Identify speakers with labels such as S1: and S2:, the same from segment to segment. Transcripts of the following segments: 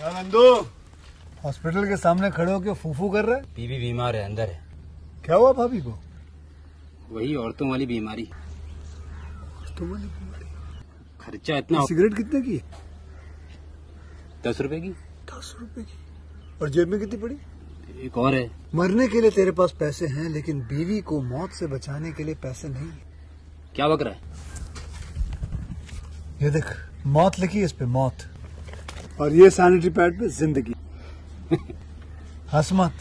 S1: क्या नंदू हॉस्पिटल के सामने खड़े होकर फूफू कर रहा है?
S2: बीवी बीमार है, अंदर है।
S1: क्या हुआ भाभी को?
S2: वही औरतों वाली बीमारी।
S1: तुम्हारी बीमारी?
S2: खर्चा इतना।
S1: सिगरेट कितने की?
S2: 10 रुपए की।
S1: 10 रुपए की। और जेब में कितनी पड़ी?
S2: एक और है।
S1: मरने के लिए तेरे पास पैसे हैं, लेकिन बीवी को मौत से बचाने के लिए पैसे नहीं है।
S2: क्या बक रहा है?
S1: ये देख, मौत लिखी है इस पे, मौत। और ये सैनिटरी पैड पे जिंदगी। हंस मत।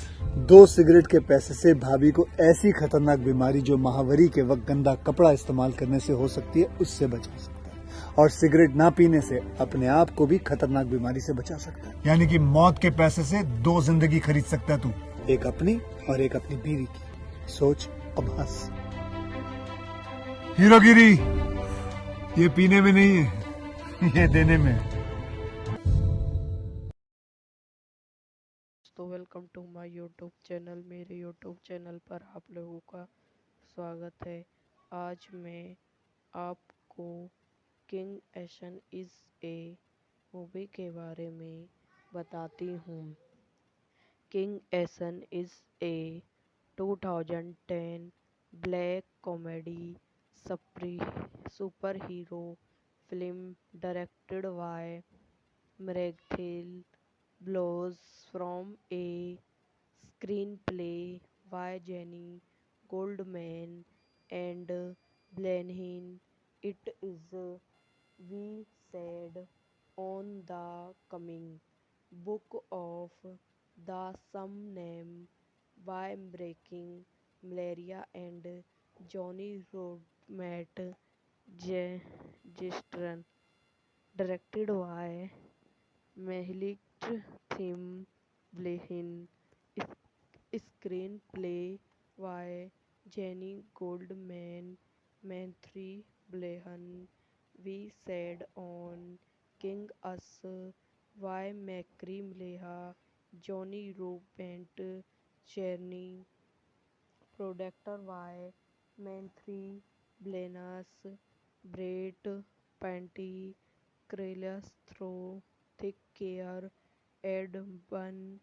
S1: 2 सिगरेट के पैसे से भाभी को ऐसी खतरनाक बीमारी जो महावरी के वक्त गंदा कपड़ा इस्तेमाल करने से हो सकती है, उससे बचा सकता है। और सिगरेट ना पीने से अपने आप को भी खतरनाक बीमारी से बचा सकता है। यानी कि मौत के पैसे से 2 जिंदगी खरीद सकता है तू, एक अपनी और एक अपनी बीवी की। सोच, अब हंस। हीरोगिरी ये पीने में नहीं है, ये देने में है।
S3: तो welcome to my YouTube channel. मेरे यूट्यूब चैनल पर आप लोगों का स्वागत है। आज मैं आपको किंग एशन इज़ ए मूवी के बारे में बताती हूँ। किंग Ass is a 2010 black comedy superhero film directed by Matthew Blows from a screenplay by Jenny Goldman and Blenheim. It is we said on the coming book of the some name by breaking malaria and Johnny Rodmat Gistran, directed by Mehlik Thim Blehin, screenplay by Jenny Goldman, Manthri Blehan. We said on King Us by Macri Mleha, Johnny Robent, Cherny, Productor by Manthri Blenas, Brett Panty, Krelias Throw, Thick Care, Ed Bun,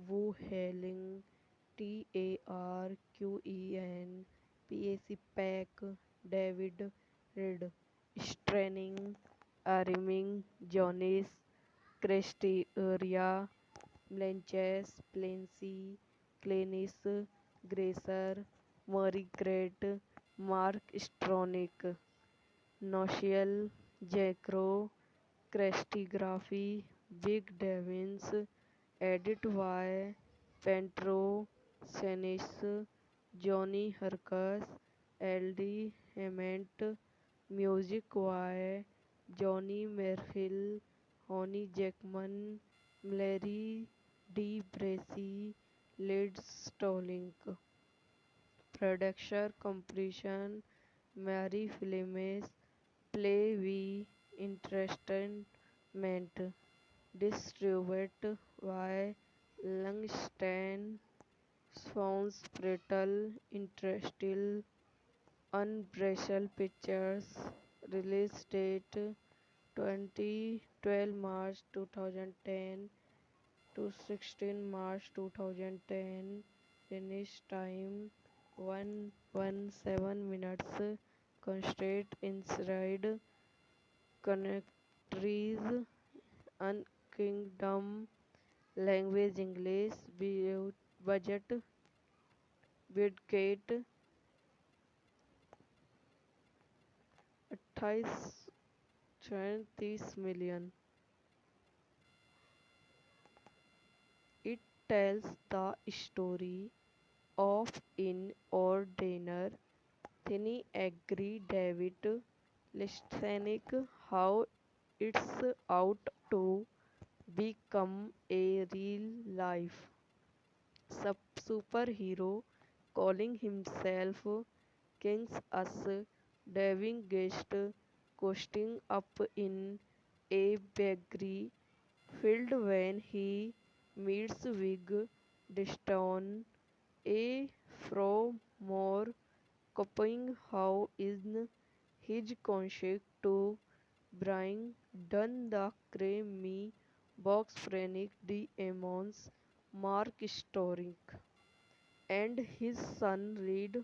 S3: Wu Hailing, TARQEN, PAC Pack, David Reed, Straining, Ariming, Jonis, Cresteria, Blanches, Plancy, Clenis, Gracer, Murray Great, Mark Stronick, Noshel, Jacro, Crestigraphy, Big Devins, edit by Pentro, Senis, Johnny Hercus, LD Hement, music by Johnny Merfill, Honey Jackman, Larry D. Bracy, Led Stolink. Production completion Mary Filmes, Play V Entertainment, distributed by Langston Swans Brittle Interstill Unbreakable Pictures. Release date 12 March 2010 to 16 March 2010. Finish time 117 minutes. Constraint inside countries and kingdom. Language English. Budget Bidgate 28 million. It tells the story of in ordinary Tiny agree David Listenic how it's out to become a real life superhero calling himself King's Us diving guest coasting up in a bakery field when he meets with Deston, a from more copying how in his conscience to bring down the creamy Box Frenick D. Ammons, Mark Storing, and his son Reed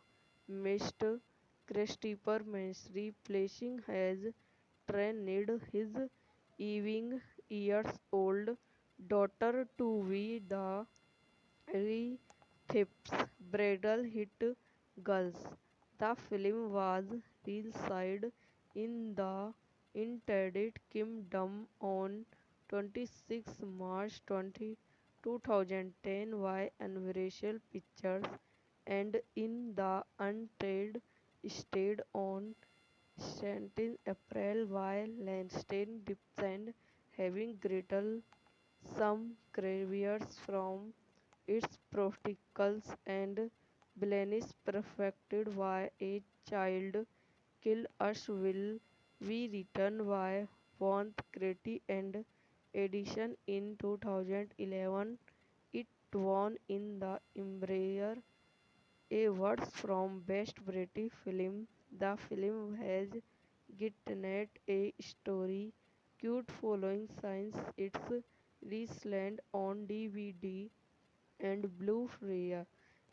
S3: Mr. Christopher Mansry, placing has trained his even years old daughter to be the Thief's bridal hit Girls. The film was released in the United Kingdom on 26 March 2010 by Universal Pictures and in the United States on 17 April by Lansing Dixon, having greater some careers from its protocols and villains perfected by a child kill us will be written by Von Crete and edition in 2011. It won in the Embraer awards from Best British Film. The film has gotten a story cute following since its release on DVD and Blu-ray.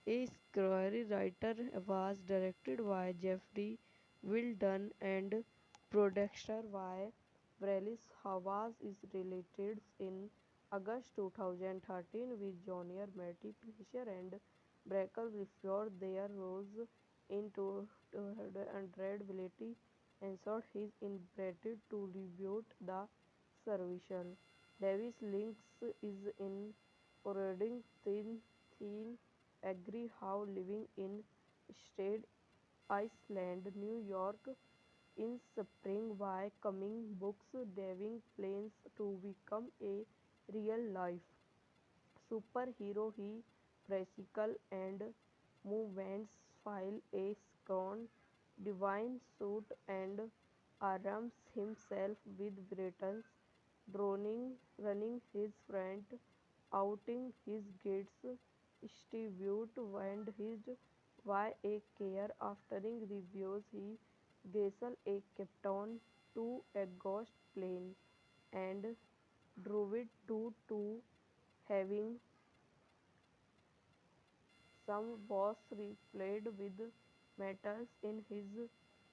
S3: A screenwriter was directed by Jeffrey Wilden and produced by Bryce Hawes is released in August 2013 with Junior Matty Fleischer and Brackle before their roles in 200 ability ensured his inability to reboot the service. Davis Links is in Reading Teen agree how living in Staten Island, New York in spring by coming books Devin plans to become a real life superhero. He practical and movements file a scone divine suit and arms himself with Britons droning running his front outing his gates distribute and his why a care aftering reviews he Gessel a captain to a ghost plane and drove it to having some was replayed with matters in his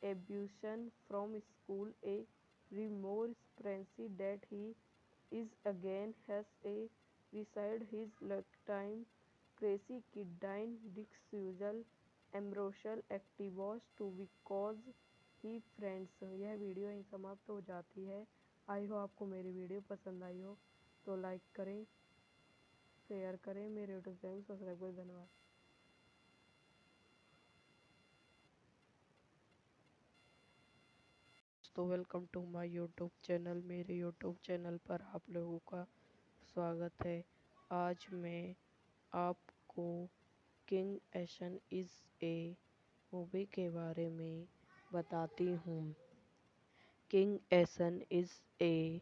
S3: abduction from school, a remorse frenzy that he is again has a beside his lifetime crazy kidney disusal ambrosial activos to because he friends यह video यहीं समाप्त हो जाती है। आई हो आपको मेरी video पसंद आई हो तो लाइक करें शेयर करें मेरे यूट्यूब चैनल सब्सक्राइब करें। धन्यवाद। तो welcome to my YouTube channel. मेरे यूट्यूब चैनल पर आप लोगों का स्वागत है। आज मैं आपको किंग एशन इज़ ए मूवी के बारे में बताती हूँ। किंग Ass is a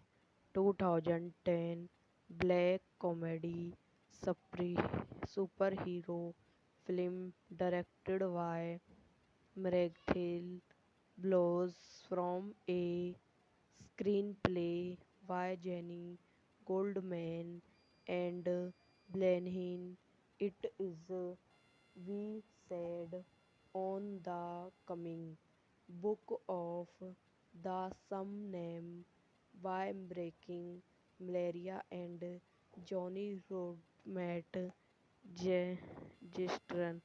S3: 2010 black comedy superhero film directed by Matthew Blows from a screenplay by Jenny Goldman and Blenheim. It is we said on the coming book of the some name by breaking malaria and Johnny Rodmat Gistran,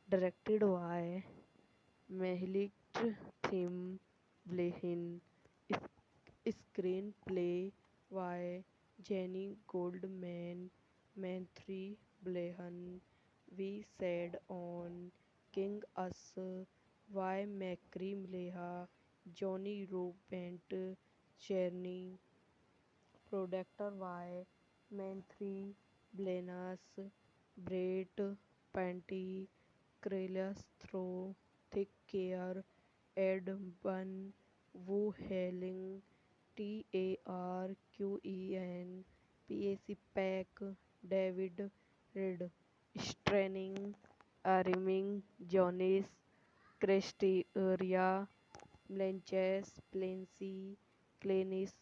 S3: directed by Mehlik Tim Blehin, screenplay by Jenny Goldman, Manthry Blehan. We said on King Us by Macri Mleha, Johnny Robent, Cherny, Productor by Manthry Blenas, Brett Panty, Krelias Throw, Thick Care, Ed Bun, Wu Hailing, TARQEN, Pack, David Reed, Straining, Ariming, Jonis, Christy Area, Blanches, Plancy, Clenis,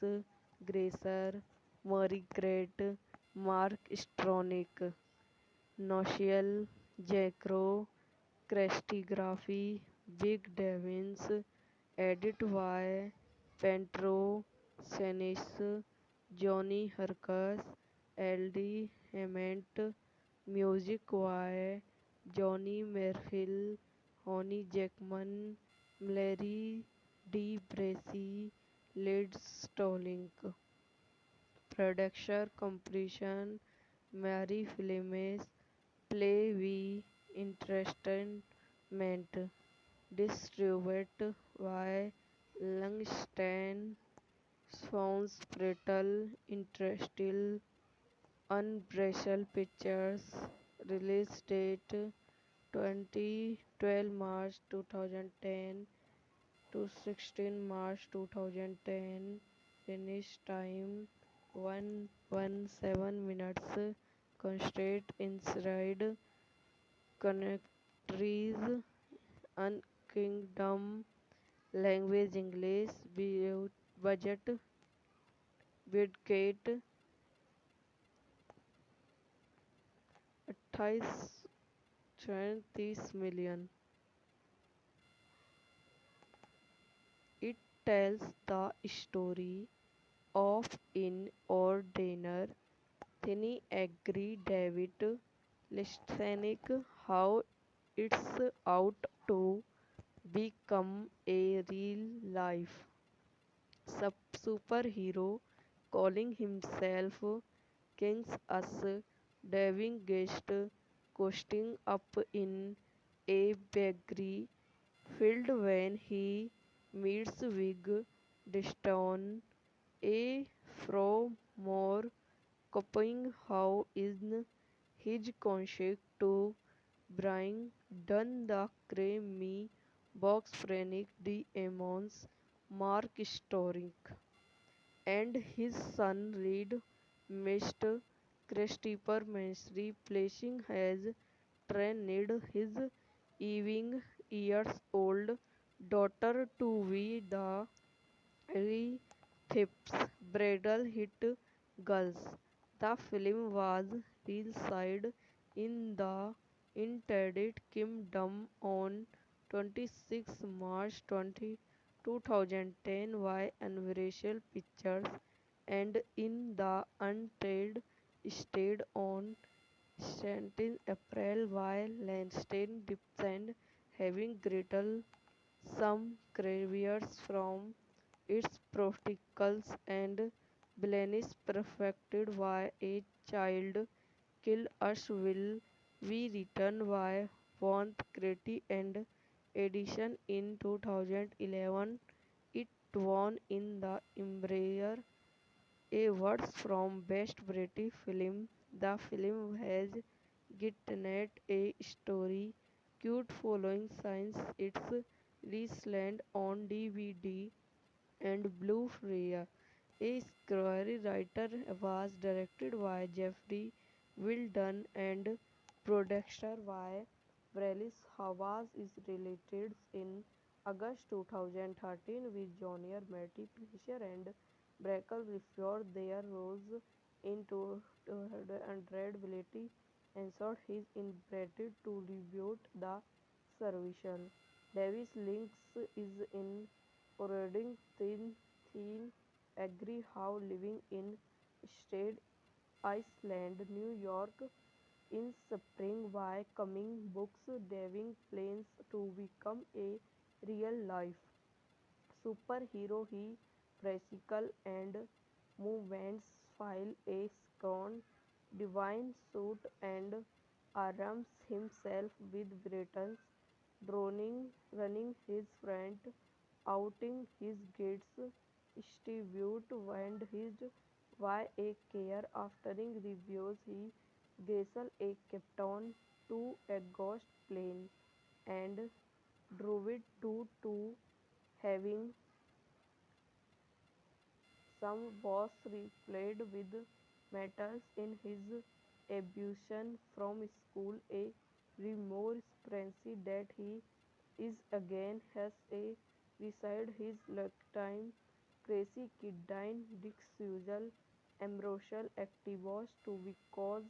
S3: Gracer, Margaret, Mark Stronick, Noshel, Jacro, Crestigraphy, Big Devins, edit by Pentro, Senis, Johnny Hurkes, L.D. Hammett, music by Johnny Merfill, Honey Jackman, Larry D. Bracy, Led Stolink. Production completion Mary Filmes, Play V Entertainment. Distributed by Langston Sons Brittle Interstill Unbreakable Pictures. Release date 2012 March 2010 to 16 March 2010. Finish time 117 minutes. Constraint inside countries and kingdom. Language English. Budget Bidgate 28 million. It tells the story of an ordinary tiny angry David listening how it's out to become a real life superhero calling himself King's Us diving guest coasting up in a bakery field when he meets Wig Diston, a more copying how in his concert to bring done the creamy box Frank D. Emmons, Mark Storick, and his son Reed Mr. Christopher Mansry placing has trained his even years old daughter to be the Thips bridal hit Girls. The film was released in the United Kingdom on 26 March 2010 by Universal Pictures and in the United States on 17 April by Lanston Dipson, having greater some caveats from its protocols and Blaine perfected by a child kill us will be written by Von Crete and edition in 2011. It won in the Embraer Awards from Best British Film. The film has gotten a story cute following since its release on DVD and Blu-ray. A screenwriter was directed by Jeffrey Wilden and produced by Wallace Hawes is related in August 2013 with junior Matty Fleischer and Brackle before their rose into ability ensured his inability to reboot the service. Davis links is in Reading Teen agree how living in Staten Island, New York in spring by coming books diving plans to become a real life superhero. He practical and movements file a scone divine suit and arms himself with Britain's droning running his front outing his gates distribute and his why a care aftering reviews he Gessel a captain to a ghost plane and drove it to having some was replayed with metals in his abduction from school, a remorse frenzy that he is again has a beside his lifetime crazy kid Dick Suzelle ambrosial एक्टिवोस to because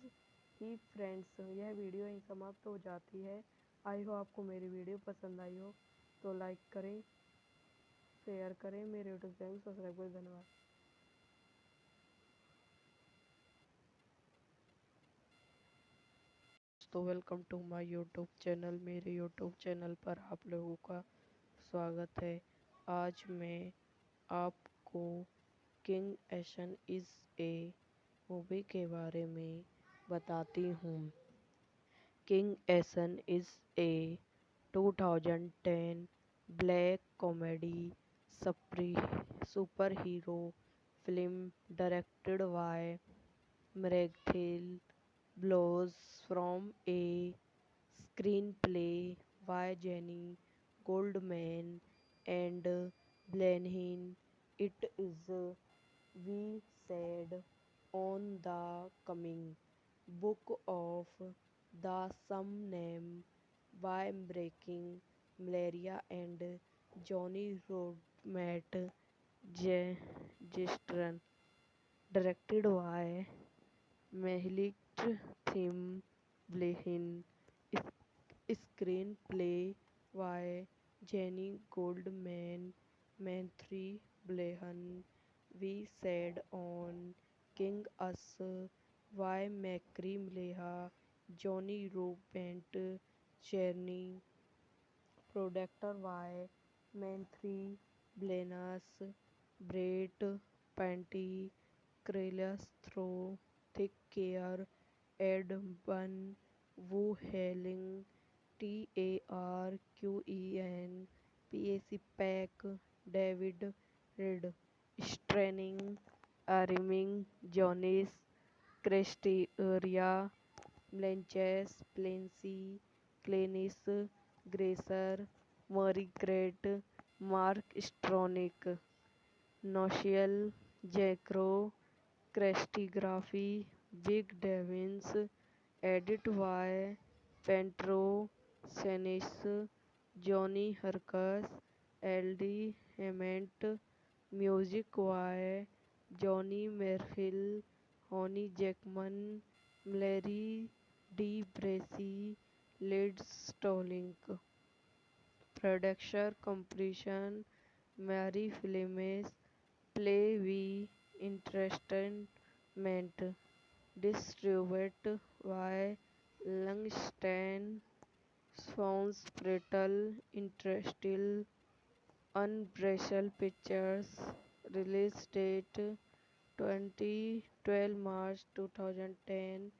S3: he friends. यह video यहीं समाप्त हो जाती है। आई हो आपको मेरी वीडियो पसंद आई हो तो लाइक करें, शेयर करें, मेरे यूट्यूब चैनल सब्सक्राइब करें। धन्यवाद। तो welcome to my YouTube channel. मेरे यूट्यूब चैनल पर आप लोगों का स्वागत है। आज मैं आपको किंग एशन इज़ ए मूवी के बारे में बताती हूँ। किंग Ass is a 2010 black comedy superhero film directed by Miracle blows from a screenplay by Jenny Goldman and Blenheim. It is, we said, on the coming book of the same name by Breaking Malaria and Johnny Rodmat Gestern, directed by Mehlik Tim Blehin, screenplay by Jenny Goldman, Manthry Blehan. We said on King Us by Macri Mleha, Johnny Robent, Cherny, Productor by Manthry Blenas, Brett Panty, Krelias Throw, Thick Care, Ed Bun, Wu Hailing, TARQEN, PAC Pack, David Reed, Straining, Ariming, Jonis, Cresteria, Blanches, Plancy, Clenis, Gracer, Murray Great, Mark Stronick, Noshel, Jacro, Crestigraphy, Big Devins, edit by Pentro, Senis, Johnny Hercus, LD Hement, music by Johnny Merhill, Honey Jackman, Larry D. Bracy, Led Stolink. Production completion Mary Filmes, Play V Entertainment, distributed by Langston Swans Brittle Interstill Unbreakable Pictures. Release date 2012 March 2010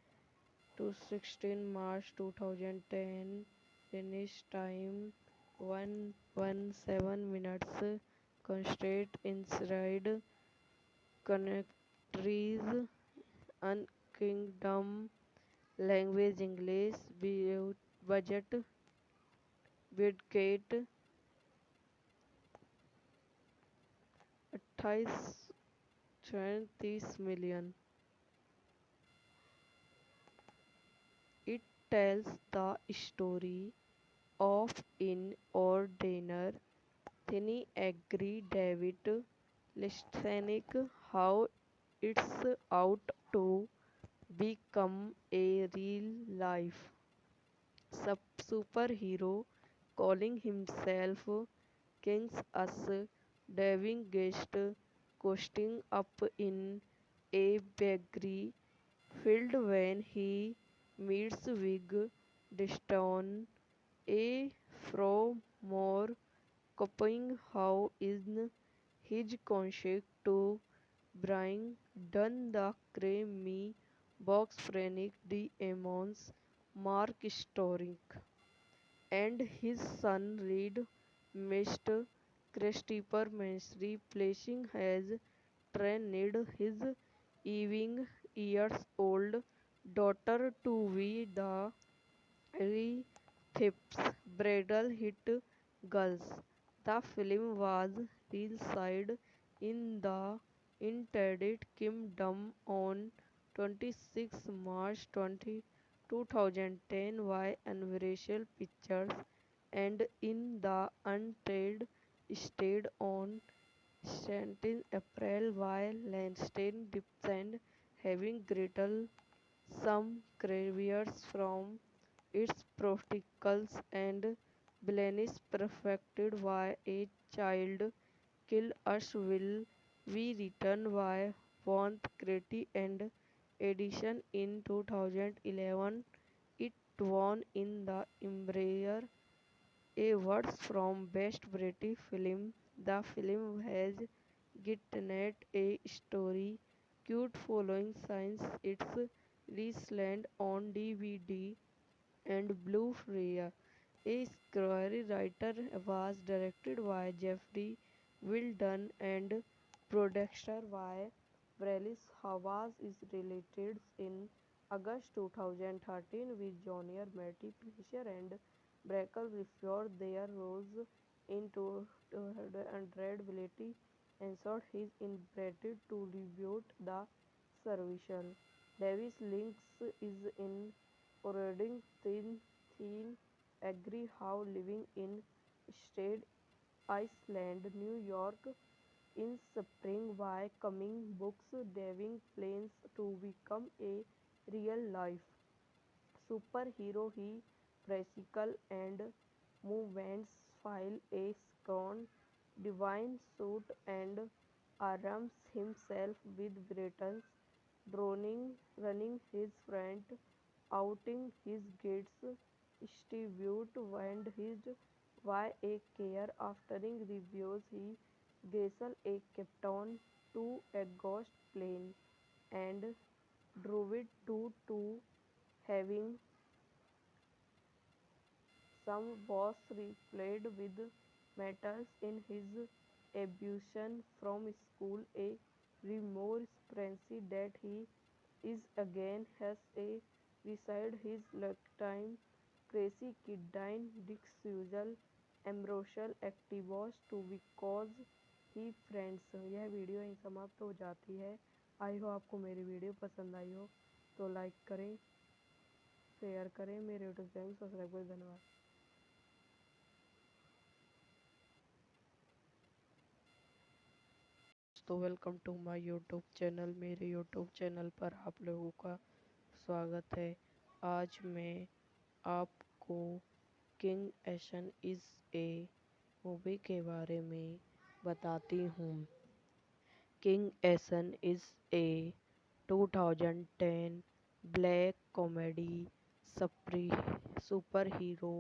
S3: to 16 March 2010. Finish time 117 minutes. Constraint inside countries and kingdom. Language English. Budget Bidgate 28 million. It tells the story of in ordinary Tiny agree David Listenic how it's out to become a real life superhero calling himself King's Us diving guest coasting up in a bakery field when he meets Wig Deston, a from more copying how in his concept to bring down the creamy box Frank D. Emmons, Mark Storick, and his son Reed Mr. Christopher Mansry, placing has trained his even years old daughter to be the Thief's bridal hit Girls. The film was released in the United Kingdom on 26 March 2010 by Universal Pictures and in the United States on sent in April while Lansdowne descend, having greater some caveats from its protocols and Blennis perfected why a child kill us will we return by Von Crete and edition in 2011. It won in the Embraer awards from Best British Film. The film has gotten a story cute following since its release on DVD and Blu-ray. A screenwriter was directed by Jeffrey Wilden and producer by Brelis Hawaz is related in August 2013 with junior Matty Fleischer and Brackle referred their roles in 200 ability ensured his inability to reboot the service. Davis links is in Oregon Thin agree how living in Stade Island, New York in spring by coming books diving plans to become a real life superhero. He practical and movements file a scone divine suit and arms himself with Britons droning running his front outing his gates distribute and his why a care aftering reviews he Gessel a captain to a ghost plane and drove it to having some was replayed with metals in his abduction from school, a remorse frenzy that he is again has a beside his lifetime crazy kidney disusal ambrosial activos to because he friends यह video यहीं समाप्त हो जाती है। आई हो आपको मेरी video पसंद आई हो तो लाइक करें शेयर करें मेरे यूट्यूब चैनल सब्सक्राइब करें। धन्यवाद। तो welcome to my YouTube channel. मेरे यूट्यूब चैनल पर आप लोगों का स्वागत है। आज मैं आपको किंग एशन इज़ ए मूवी के बारे में बताती हूँ। किंग Ass is a 2010 black comedy superhero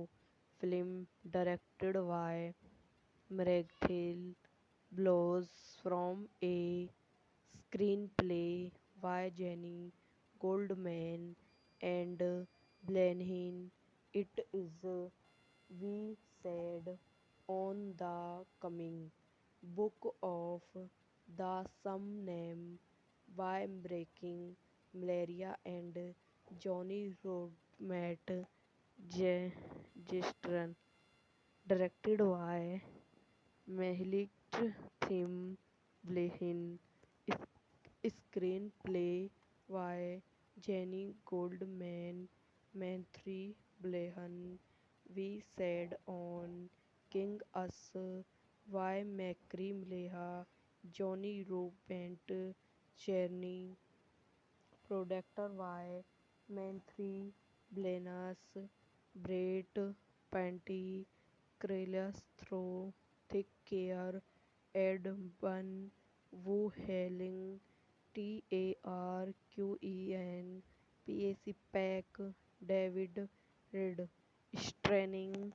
S3: film directed by Matthew Blows from a screenplay by Jenny Goldman and Blenheim. It is we said on the coming book of the some name by breaking malaria and Johnny Rodmat Gistran directed by Mehlik Tim Blehin, screenplay by Jenny Goldman, Manthri Blehan. We said on King Us by Macri Mleha, Johnny Robent, Cherny, Productor by Manthri Blenas, Brett Panty, Krelias Throw, Thick Care, Ed Bun, Wu Hailing, TARQEN, PAC Pack, David Reed, Straining,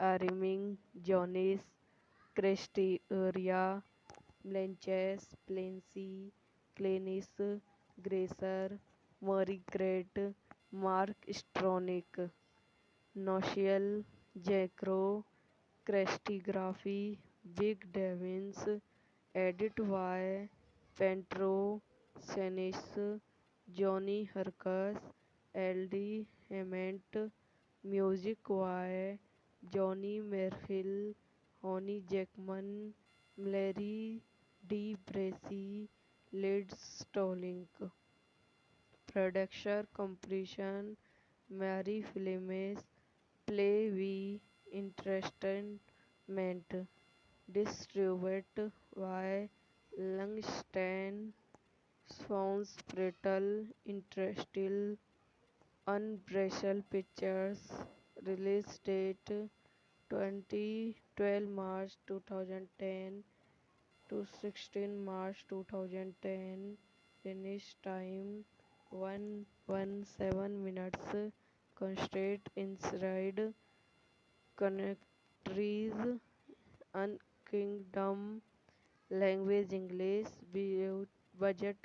S3: Arming, Jonas, Cresteria, Blanches, Plancy, Clenis, Gracer, Murray Great, Mark Stronick, Noshel, Jacro, Crestigraphy, Big Devins, Edit by Pentro, Senis, Johnny Hercus, LD Hement, Music by Johnny Merhill, Honey Jackman, Larry D. Bracy, Led Stolink. Production completion Mary Filmes Play We Entertainment distributed by Langston Swans Brittle Interstitial Unbreakable Pictures. Release date 2012 March 2010 to 16 March 2010. Finish time 117 minutes. Constraint inside countries and kingdom. Language English. Budget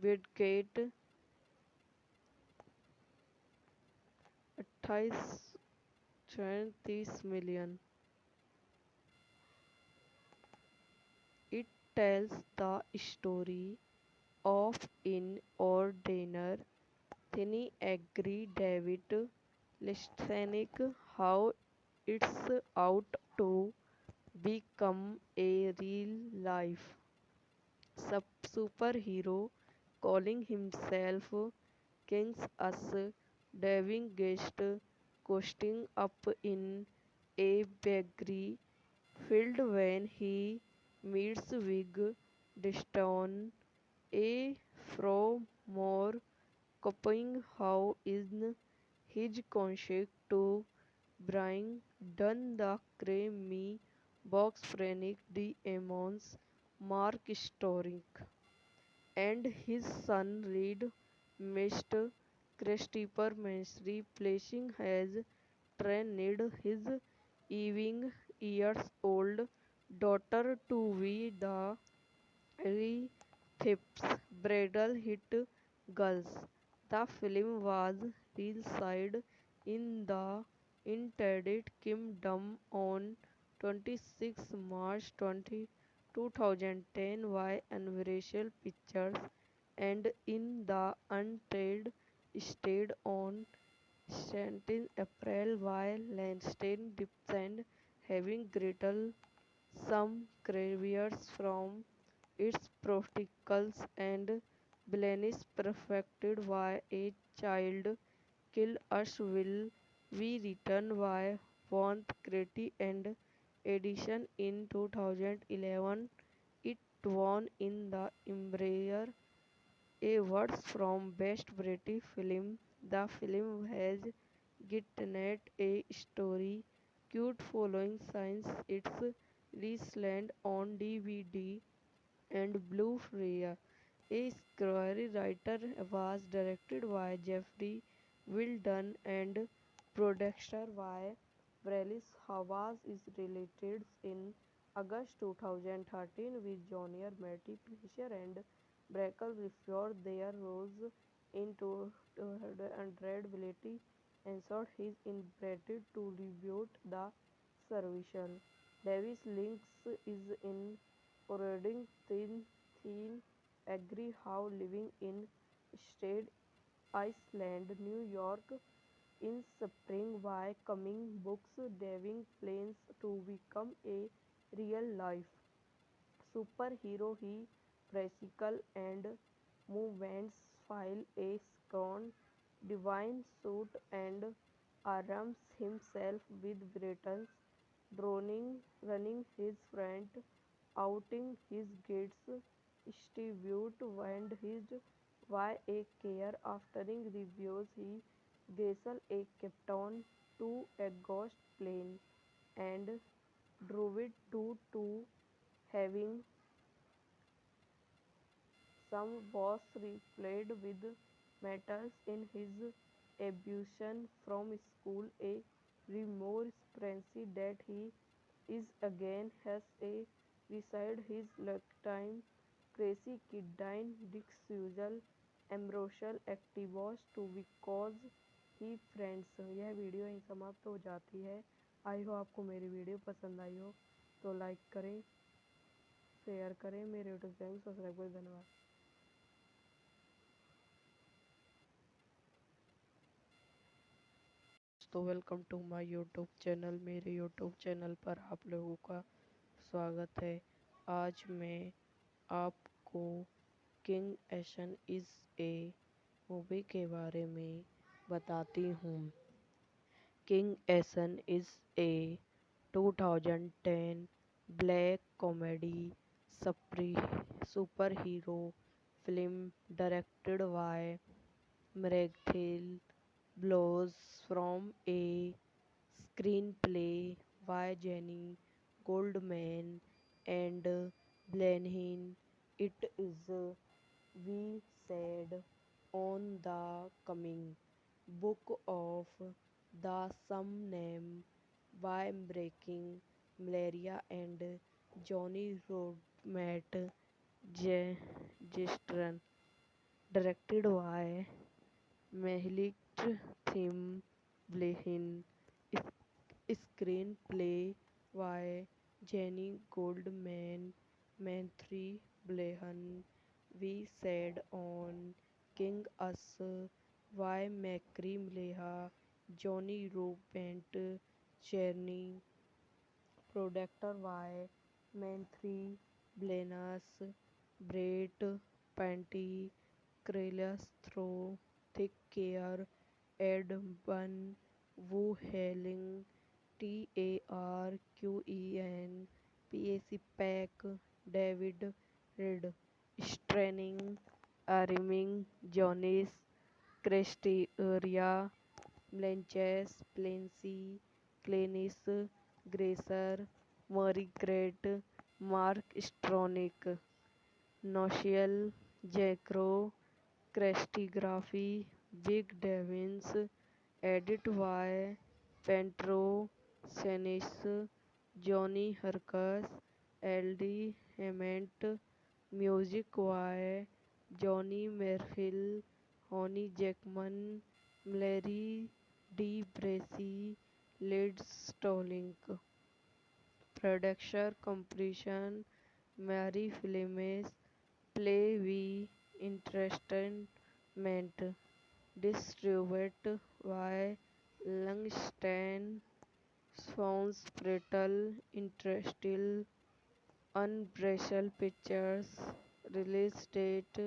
S3: Bidgate 28 million. It tells the story of in ordinary Tiny agree David Listenik how it's out to become a real life superhero calling himself King's Us diving guest coasting up in a bakery field when he meets Wig Diston, a more copying how in his concert to bring done the creamy box Frank the Amons Mark Storick and his son Reed Mr. Christopher Mansry placing has trained his even years old daughter to be the Thips bridal hit Girls. The film was released in the United Kingdom on 26 March 2010 by Universal Pictures and in the United States on 17 April by Lanston Dipson having greater some caveats from its protocols and Blaine perfected by a child kill us will be written by Von Crete and edition in 2011. It won in the Embraer Awards from Best British Film. The film has gotten a story cute following since its release on DVD and Blu-ray. A screenwriter was directed by Jeffrey Wilden and producer by Bryce Hawes is related in August 2013 with junior Matty Fleischer and Brackle before their rose in 200 ability ensured his inability to reboot the service. Davis Links is in Reading Thin agree how living in Staten Island, New York in spring by coming books diving plans to become a real life superhero he practical and movements file a scone divine suit and arms himself with Britons droning running his front outing his gates distribute and his why a care aftering reviews he vessel a captain to a ghost plane and drove it to having some was replayed with metals in his abduction from school, a remorse frenzy that he is again has a beside his lifetime crazy kidney disusal ambrosial activos to because he friends यह video यहीं समाप्त हो जाती है। आई हो आपको मेरी video पसंद आई हो तो लाइक करें शेयर करें मेरे यूट्यूब चैनल सब्सक्राइब करें। धन्यवाद। तो welcome to my YouTube channel. मेरे यूट्यूब चैनल पर आप लोगों का स्वागत है। आज मैं आपको किंग एशन इज़ ए मूवी के बारे में बताती हूँ। किंग Ass is a 2010 black comedy superhero film directed by Mraghil Blows from a screenplay by Jenny Goldman and Blenheim. It is, we said, on the coming book of the some name by breaking malaria and Johnny Rodmat Gestern, directed by Mehlik Thim Blehin, screenplay by Jenny Goldman, Manthry Blehan. We said on King Us by Macri Mleha, Johnny Robent, Cherny, Productor by Manthry Blenas, Brett Panty, Krelias Throw, Thick Care, Ed Bun, Wu Helling, TARQEN, PAC Pack, David Reed, Straining, Ariming, Jonis, Cresteria, Blanches, Plancy, Clenis, Gracer, Murray Great, Mark Stronick, Noshel, Jacro, Crestigraphy, Big Devins, Edit by Pentro, Senis, Johnny Hercus, LD Hement, Music by Johnny Merfill, Honey Jackman, Larry D. Bracy, Led Stolink. Production completion Mary Filmes, Play V Entertainment, distributed by Langston Swans Brittle Interstill Unbreakable Pictures. Release date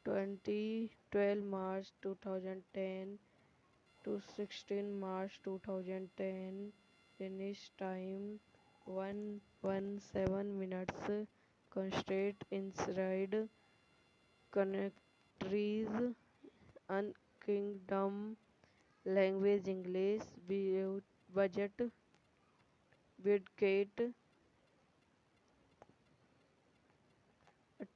S3: 2012 March 2010 to 16 March 2010. Finish time 117 minutes. Constraint inside countries and kingdom. Language English. Budget Bidgate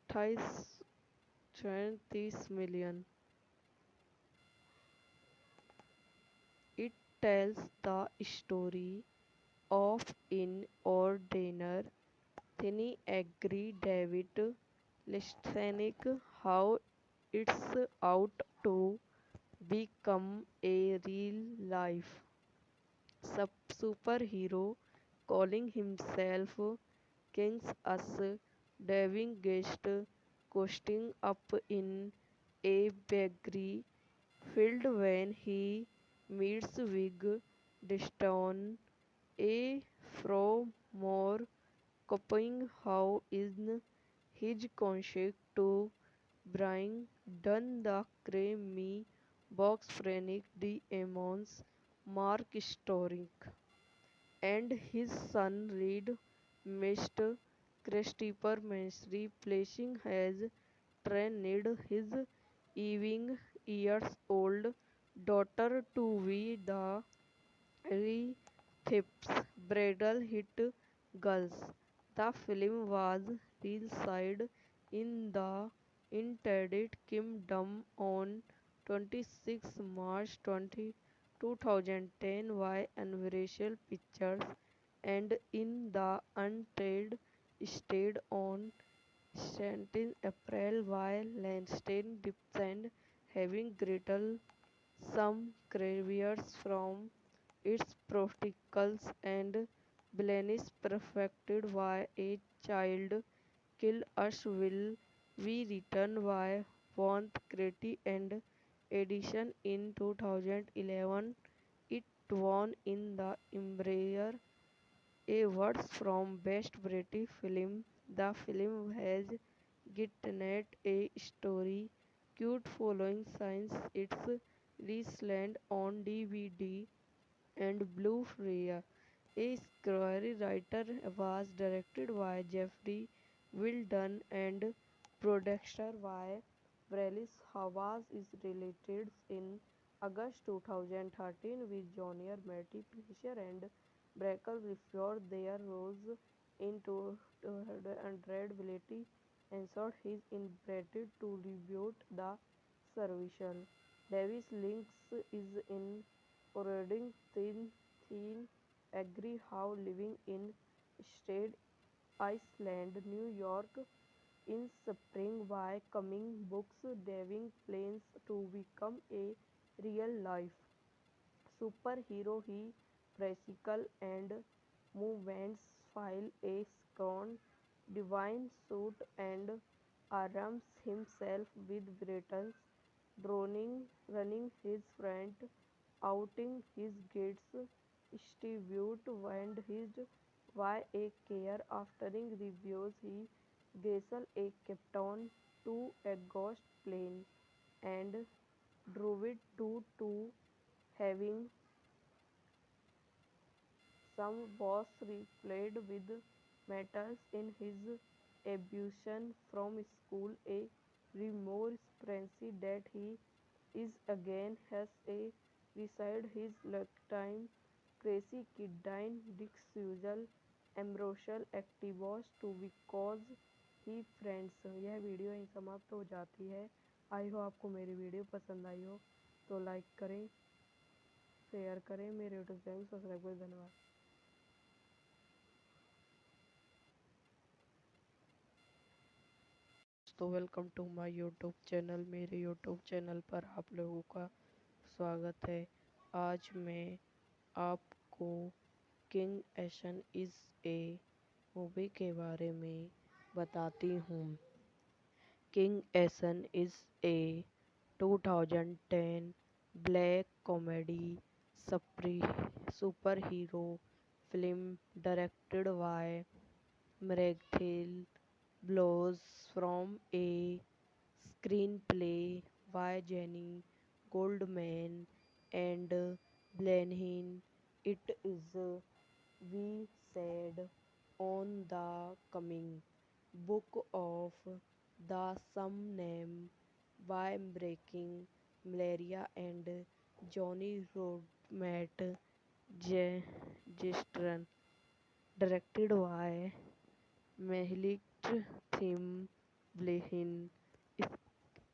S3: 28.30 million. It tells the story of in ordinary Tiny agree David Listenic how it's out to become a real life superhero calling himself King's Us diving guest coasting up in a bakery field when he meets Wig Deston, a from more copying how in his concert to bring done the creamy box Frank D. Emmons, Mark Storick, and his son Reed Mr. Christopher Mansry placing has trained his even years old daughter to be the Thief's bridal hit Girls. The film was released in the United Kingdom on 26 March 2010 by Universal Pictures and in the United States on 17 April by Lanston Dipson, having greater some careers from its protocols and Blaine perfected by a child kill us will be written by Von Crete and edition in 2011. It won in the Embraer awards from Best British Film. The film has gotten a story cute following since its release on DVD and Blu-ray. A screenwriter was directed by Jeffrey Wilden and produced by Wallace Hawes is released in August 2013 with Junior Matty Fleischer and Brackle before their roles in 200 Ability ensured his inability to reboot the service. Davis links is in Oregon thin agree how living in Staten Island, New York in spring by coming books Deving plans to become a real life superhero. He practical and movements file a scone divine suit and arms himself with Britons droning running his front outing his gates distribute and his why a care aftering reviews he Gessel a captain to a ghost plane and drove it to having some was replayed with metals in his abduction from school, a remorse that he is again has a beside his lifetime crazy kidney disusal ambrosial activos to because he friends यह video यहीं समाप्त हो जाती है। आई हो आपको मेरी video पसंद आई हो तो लाइक करें शेयर करें मेरे यूट्यूब चैनल सब्सक्राइब करें। धन्यवाद। तो welcome to my YouTube channel. मेरे यूट्यूब चैनल पर आप लोगों का स्वागत है। आज मैं आपको किंग एशन इज़ ए मूवी के बारे में बताती हूँ। किंग Ass is a 2010 black comedy superhero film directed by Matthew Blows from a screenplay by Jenny Goldman and Blenheim. It is we said on the coming book of the some name by breaking malaria and Johnny Rodmat Gistran directed by Mehlik Tim Blehin,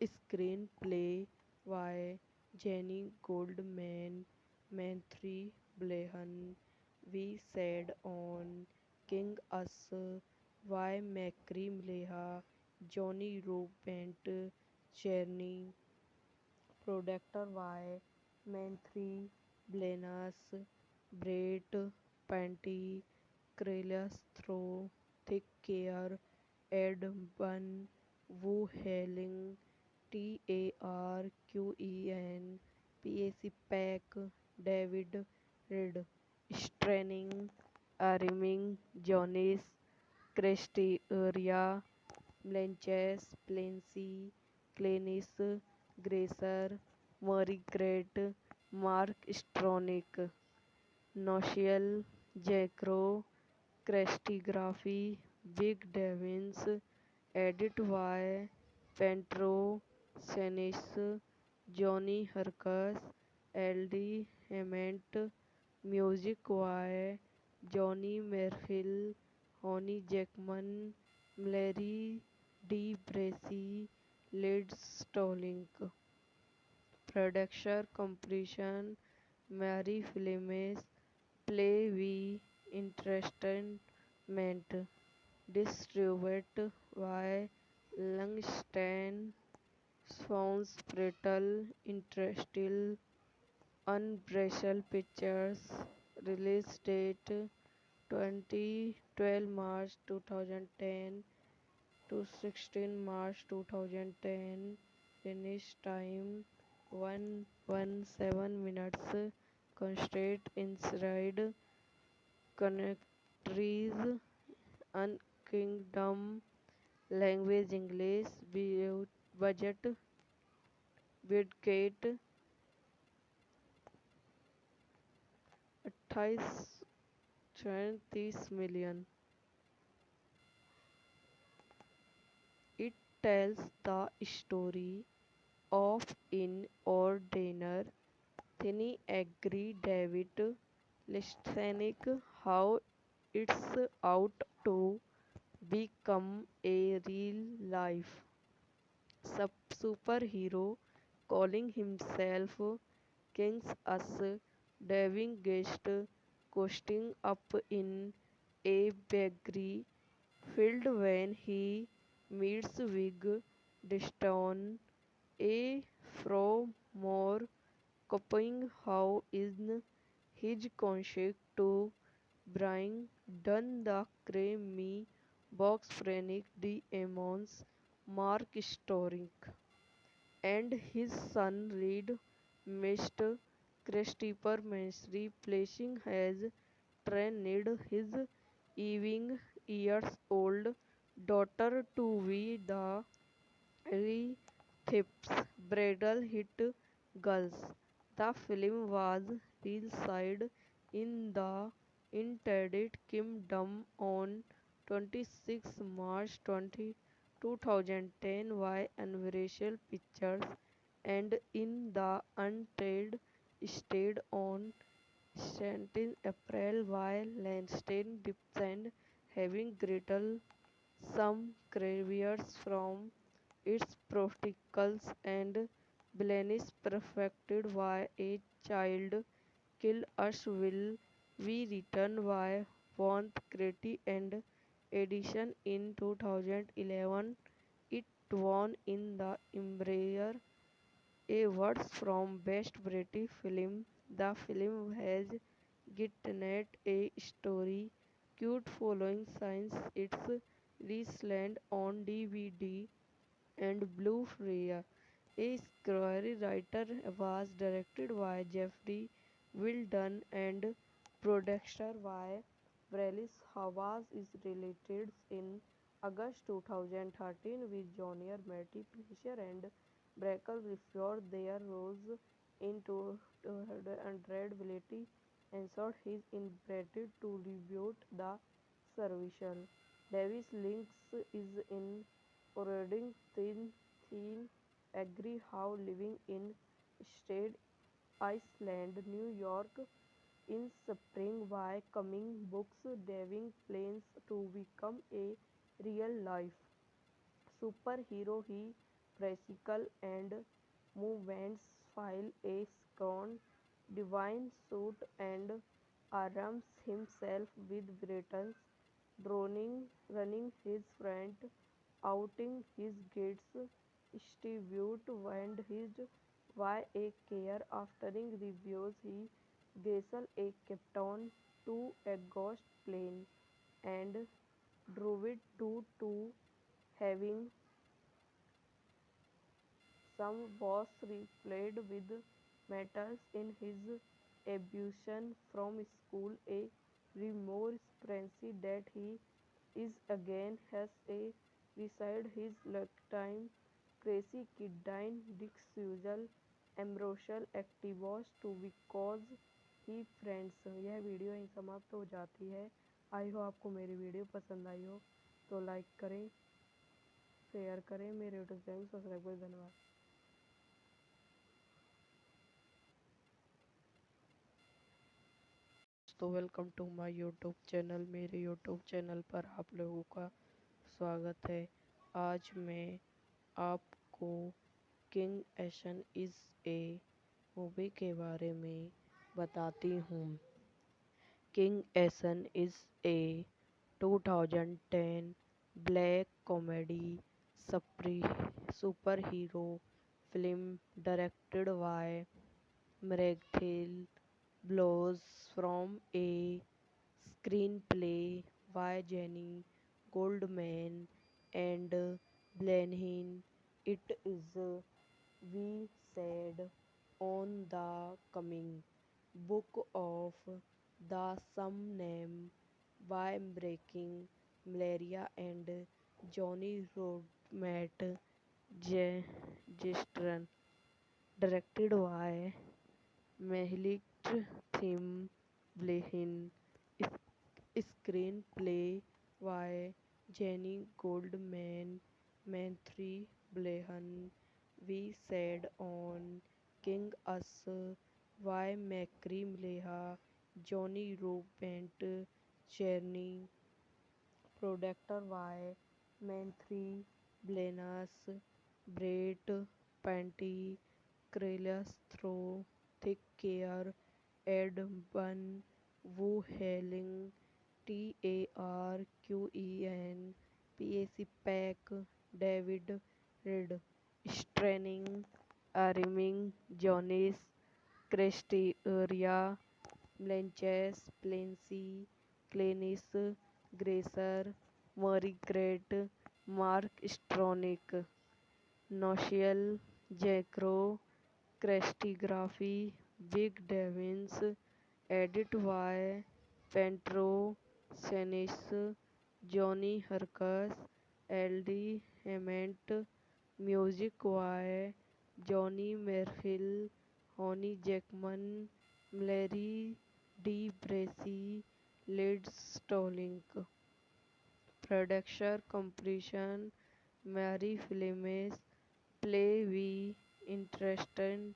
S3: screenplay by Jenny Goldman, Matthew Blehan. We said on King Us by Macri Mleha, Johnny Robent, Cherny, Productor by Matthew Blenas, Brett Panty, Krelias Throw, Thick Care, Ed Bun, Wu Hailing, TARQEN, PAC Pack, David Reed, Straining, Ariming, Jonis, Christy Area, Blanches, Plancy, Clenis, Gracer, Murray Great, Mark Stronick, Noshel, Jacro, Crestigraphy, Big Devins, Edit by Pentro, Senis, Johnny Hercus, LD Hement, Music by Johnny Merfill, Honey Jackman, Larry D. Bracy, Led Stolink. Production completion Mary Filmes, Play V Entertainment. Distributed by Langston Sons Brittle Interstill Unbreakable Pictures. Release date 2012 March 2010 to 16 March 2010. Finish time 117 minutes. Constraint inside countries and kingdom. Language English. Budget Bidgate 28 $37 million. It tells the story of an ordinary tiny angry David listening how it's out to become a real life superhero calling himself King's Us diving guest coasting up in a bakery field when he meets Wig Diston, a more copying how in his concert to bring done the creamy box Frank the Amons Mark Storing and his son Reed Mr. Christopher Mansry placing has trained his even years old daughter to be the Thips bridal hit Girls. The film was released in the United Kingdom on 26 March 2010 by Universal Pictures and in the United States on 17 April by Lansing Dipson having greater some caveats from its protocols and Blaine perfected by a child kill us will be written by Von Crete and edition in 2011. It won in the Embraer Awards from Best British Film. The film has gotten a story cute following since its release on DVD and Blu-ray. A screenwriter was directed by Jeffrey Wilden and produced by Wallace Hawes is related in August 2013 with junior Matty Fisher and Brackle before their rose into ability ensured his inability to reboot the service. Davis links is in Reading Teen agree how living in Staten Island, New York in spring by coming books diving plans to become a real life superhero he practical and movements file a scone divine suit and arms himself with Britons droning running his front outing his gates distribute and his why a care aftering reviews he Gessel a captain to a ghost plane and drove it to having some was replayed with metals in his abduction from school a remorse that he is again has a beside his lifetime crazy kidney disusal ambrosial activos to because he friends यह video यहीं समाप्त हो जाती है। आई हो आपको मेरी video पसंद आई हो तो लाइक करें शेयर करें मेरे यूट्यूब चैनल सब्सक्राइब करें। धन्यवाद। तो welcome to my YouTube channel. मेरे यूट्यूब चैनल पर आप लोगों का स्वागत है। आज मैं आपको किंग एशन इज़ ए मूवी के बारे में बताती हूँ। किंग Ass is a 2010 black comedy superhero film directed by Matthew Blows from a screenplay by Jenny Goldman and Blenheim. It is we said on the coming book of the some name by breaking malaria and Johnny Rodmat Gestern directed by Mehlik Thim Blehin Screenplay by Jenny Goldman, Manthry Blahan. We said on King Us by Macri Mleha, Johnny Robent, Cherny. Productor by Manthry Blanas, Brett Panty, Krelias Throw, Thick Care, Ed Bun, Wu Helling, TARQEN, PAC Pack, David Reed, Straining, Ariming, Jonas, Cresteria, Blanches, Plancy, Clenis, Gracer, Murray Great, Mark Stronick, Noshel, Jacro, Crestigraphy, Big Devins, Edit by Pentro, Senis, Johnny Hercus, LD Hement, Music by Johnny Merhill, Honey Jackman, Larry D. Bracy, Led Stolink. Production completion Mary Filmes, Play V Entertainment.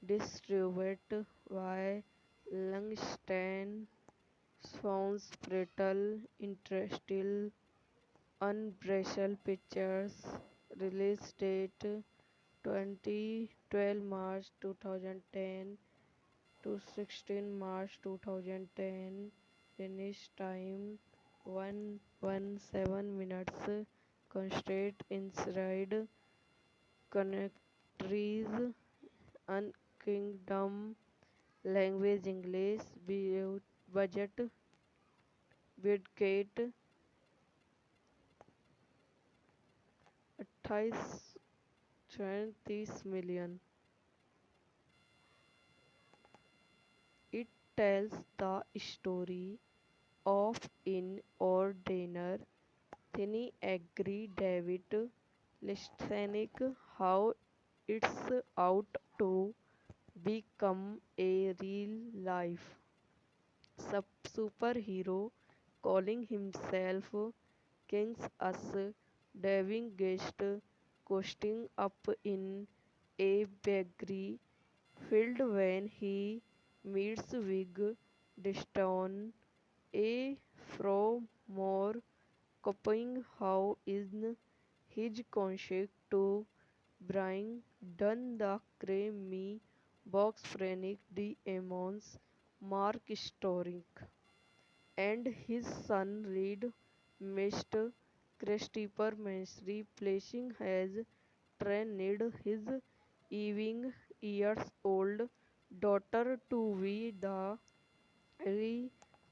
S3: Distributed by Langston Swans Brittle Interstill Unbreakable Pictures. Release date 2012 March 2010 to 16 March 2010. Finish time 117 minutes. Constraint inside countries and kingdom. Language English. Budget Bidgate 28.30 million. It tells the story of in ordinary Tiny agree David Listenic how it's out to become a real life superhero calling himself King's Us diving guest coasting up in a bakery field when he meets Wig Deston, a from more copying how in his concert to bring done the creamy box Frank D. Emmons, Mark Storick, and his son Reed Mr. Christopher Mansry placing has trained his even years old daughter to be the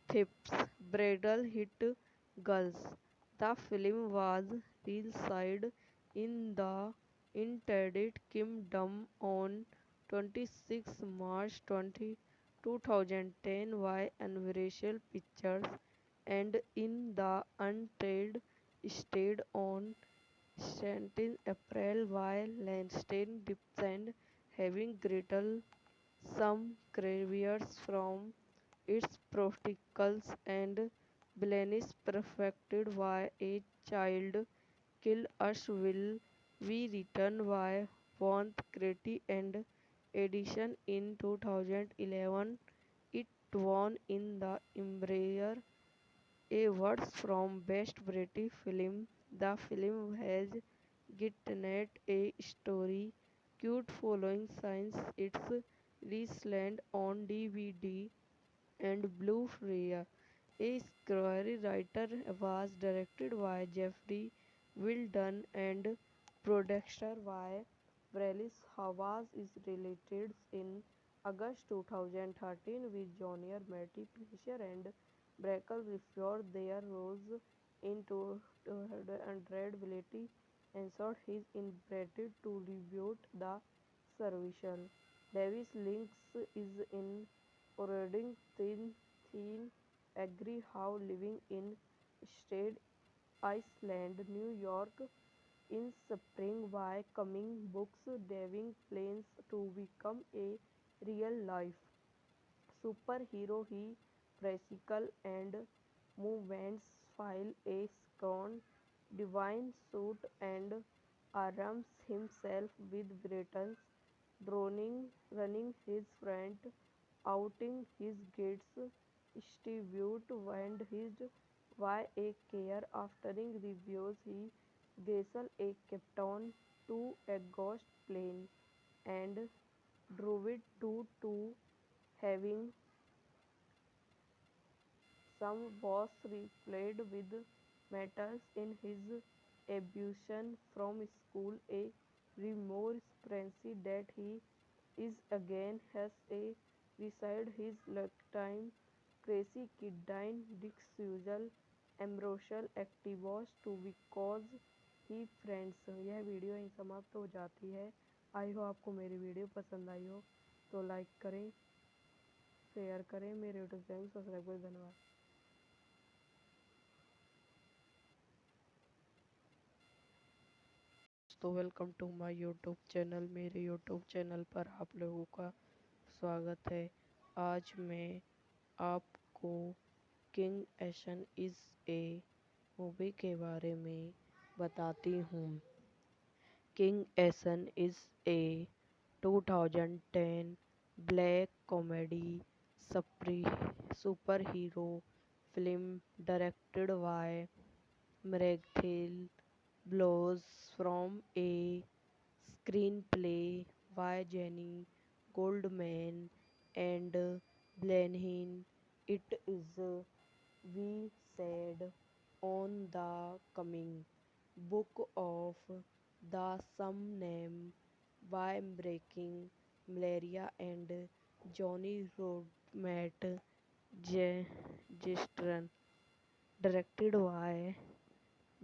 S3: Thips bridal hit Girls. The film was released in the United Kingdom on 26 March 2010 by Universal Pictures and in the United States on 17 April by Lanston Dipson having greater some caveats from its protocols and villains perfected by a child kill us will be written by Von Crete and edition in 2011. It won in the Embraer awards from Best British Film. The film has gotten a story cute following since its release on DVD and Blu-ray. A screenwriter was directed by Jeffrey Wilden and produced by Brelis Havas is related in August 2013 with junior Matty Fleischer and Brackle before their roles in 200 ability ensured his inability to reboot the service. Davis Links is in Reading Thin agree how living in Staten Island, New York in spring by coming books diving plans to become a real life superhero. He practical and movements while a scrawny divine suit and arms himself with Britons running his front, outing his gates, distribute and his by a care aftering reviews he Gessel a captain to a ghost plane and drove it to having some was replayed with metals in his abduction from school, a remorse that he is again has a beside his lifetime crazy kidney dissuasion ambrosial activos to because he friends यह video यहीं समाप्त हो जाती है। आई हो आपको मेरी video पसंद आई हो तो लाइक करें, शेयर करें, मेरे यूट्यूब चैनल सब्सक्राइब करें। धन्यवाद। तो welcome to my YouTube channel. मेरे यूट्यूब चैनल पर आप लोगों का स्वागत है। आज मैं आपको किंग एशन इज़ ए मूवी के बारे में बताती हूँ। किंग Ass is a 2010 black comedy superhero film directed by Matthew Blows from a screenplay by Jenny Goldman and Blenheim. It is we said on the coming book of the some name by breaking malaria and Johnny Rodmat Gestern, directed by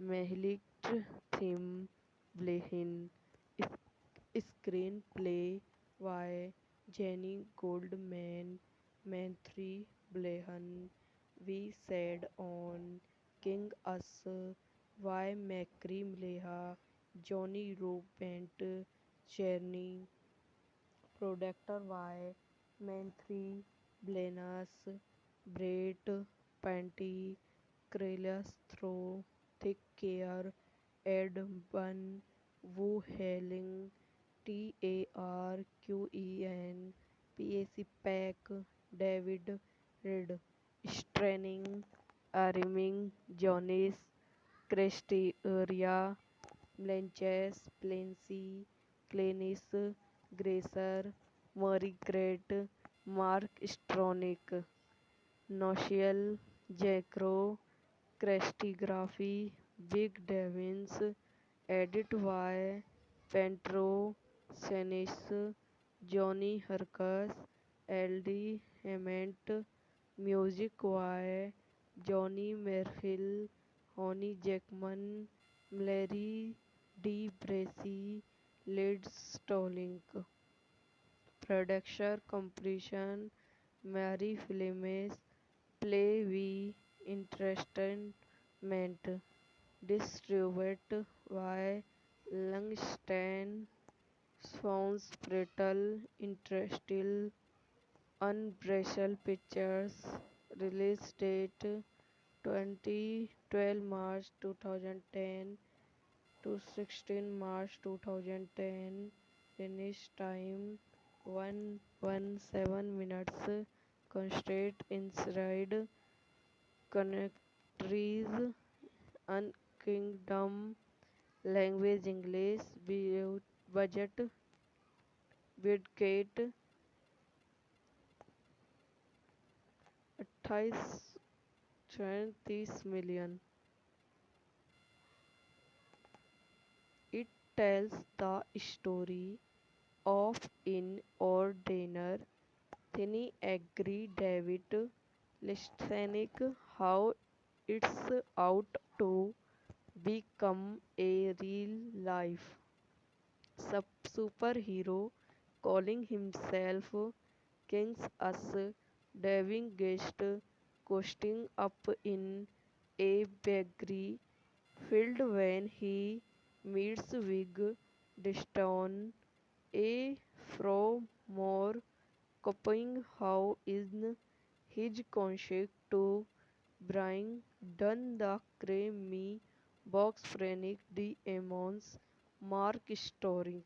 S3: Mehlik Tim Blehin, screenplay by Jenny Goldman, Matthew Blehan. We said on King Us by Macri Mleha, Johnny Robent, Cherny, Productor by Matthew Blenas, Brett Panty, Krelias Throw, Thick Care, Ed Bun, Wu Hailing, TARQEN, PAC Pack, David Reed, Straining, Arming, Jonis, Christy Area, Blanches, Plancy, Clenis, Gracer, Murray Great, Mark Stronick, Noshel, Jacro, Crestigraphy, Big Devins, edit by Pentro, Senis, Johnny Hercus, LD Hement, music by Johnny Merfill, Honey Jackman, Larry D. Bracy, Led Stolink, production completion, Mary Filmes, Play V Entertainment, distributed by Langston Swans Brittle Interstill Unbreakable Pictures. Release date 2012 March 2010 to 16 March 2010. Finish time 117 minutes. Constraint inside countries and kingdom. Language English. Budget Bidgate 28 million. It tells the story of an ordinary tiny angry David listening how it's out to become a real life superhero calling himself King's Us diving guest coasting up in a bakery field when he meets Wig Diston, a from more copying how in his concert to bring down the creamy box Frank de Amons, Mark Storing,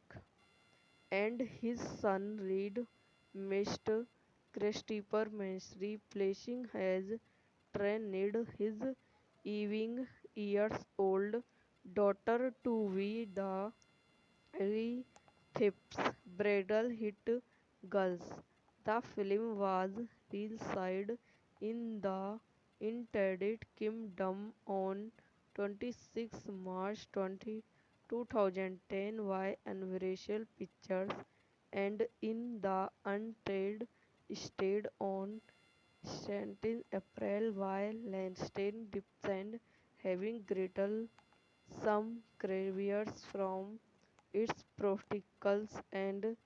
S3: and his son Reed Mr. Christopher Mansry, placing has trained his even years old daughter to be the Thips bridal hit Girls. The film was released in the United Kingdom on 26 March 2010 by Universal Pictures and in the United States on 17 April by Lansing Dipson, having greater some caveats from its protocols and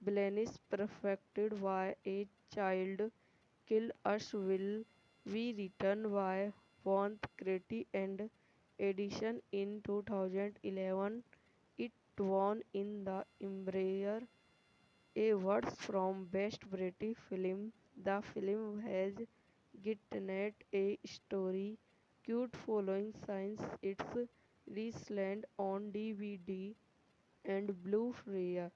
S3: Blennis perfected by a child kill us will be written by Vaughn Crete and edition in 2011. It won in the Embraer Awards from Best British Film. The film has gotten a story cute following since its release on DVD and Blu-ray.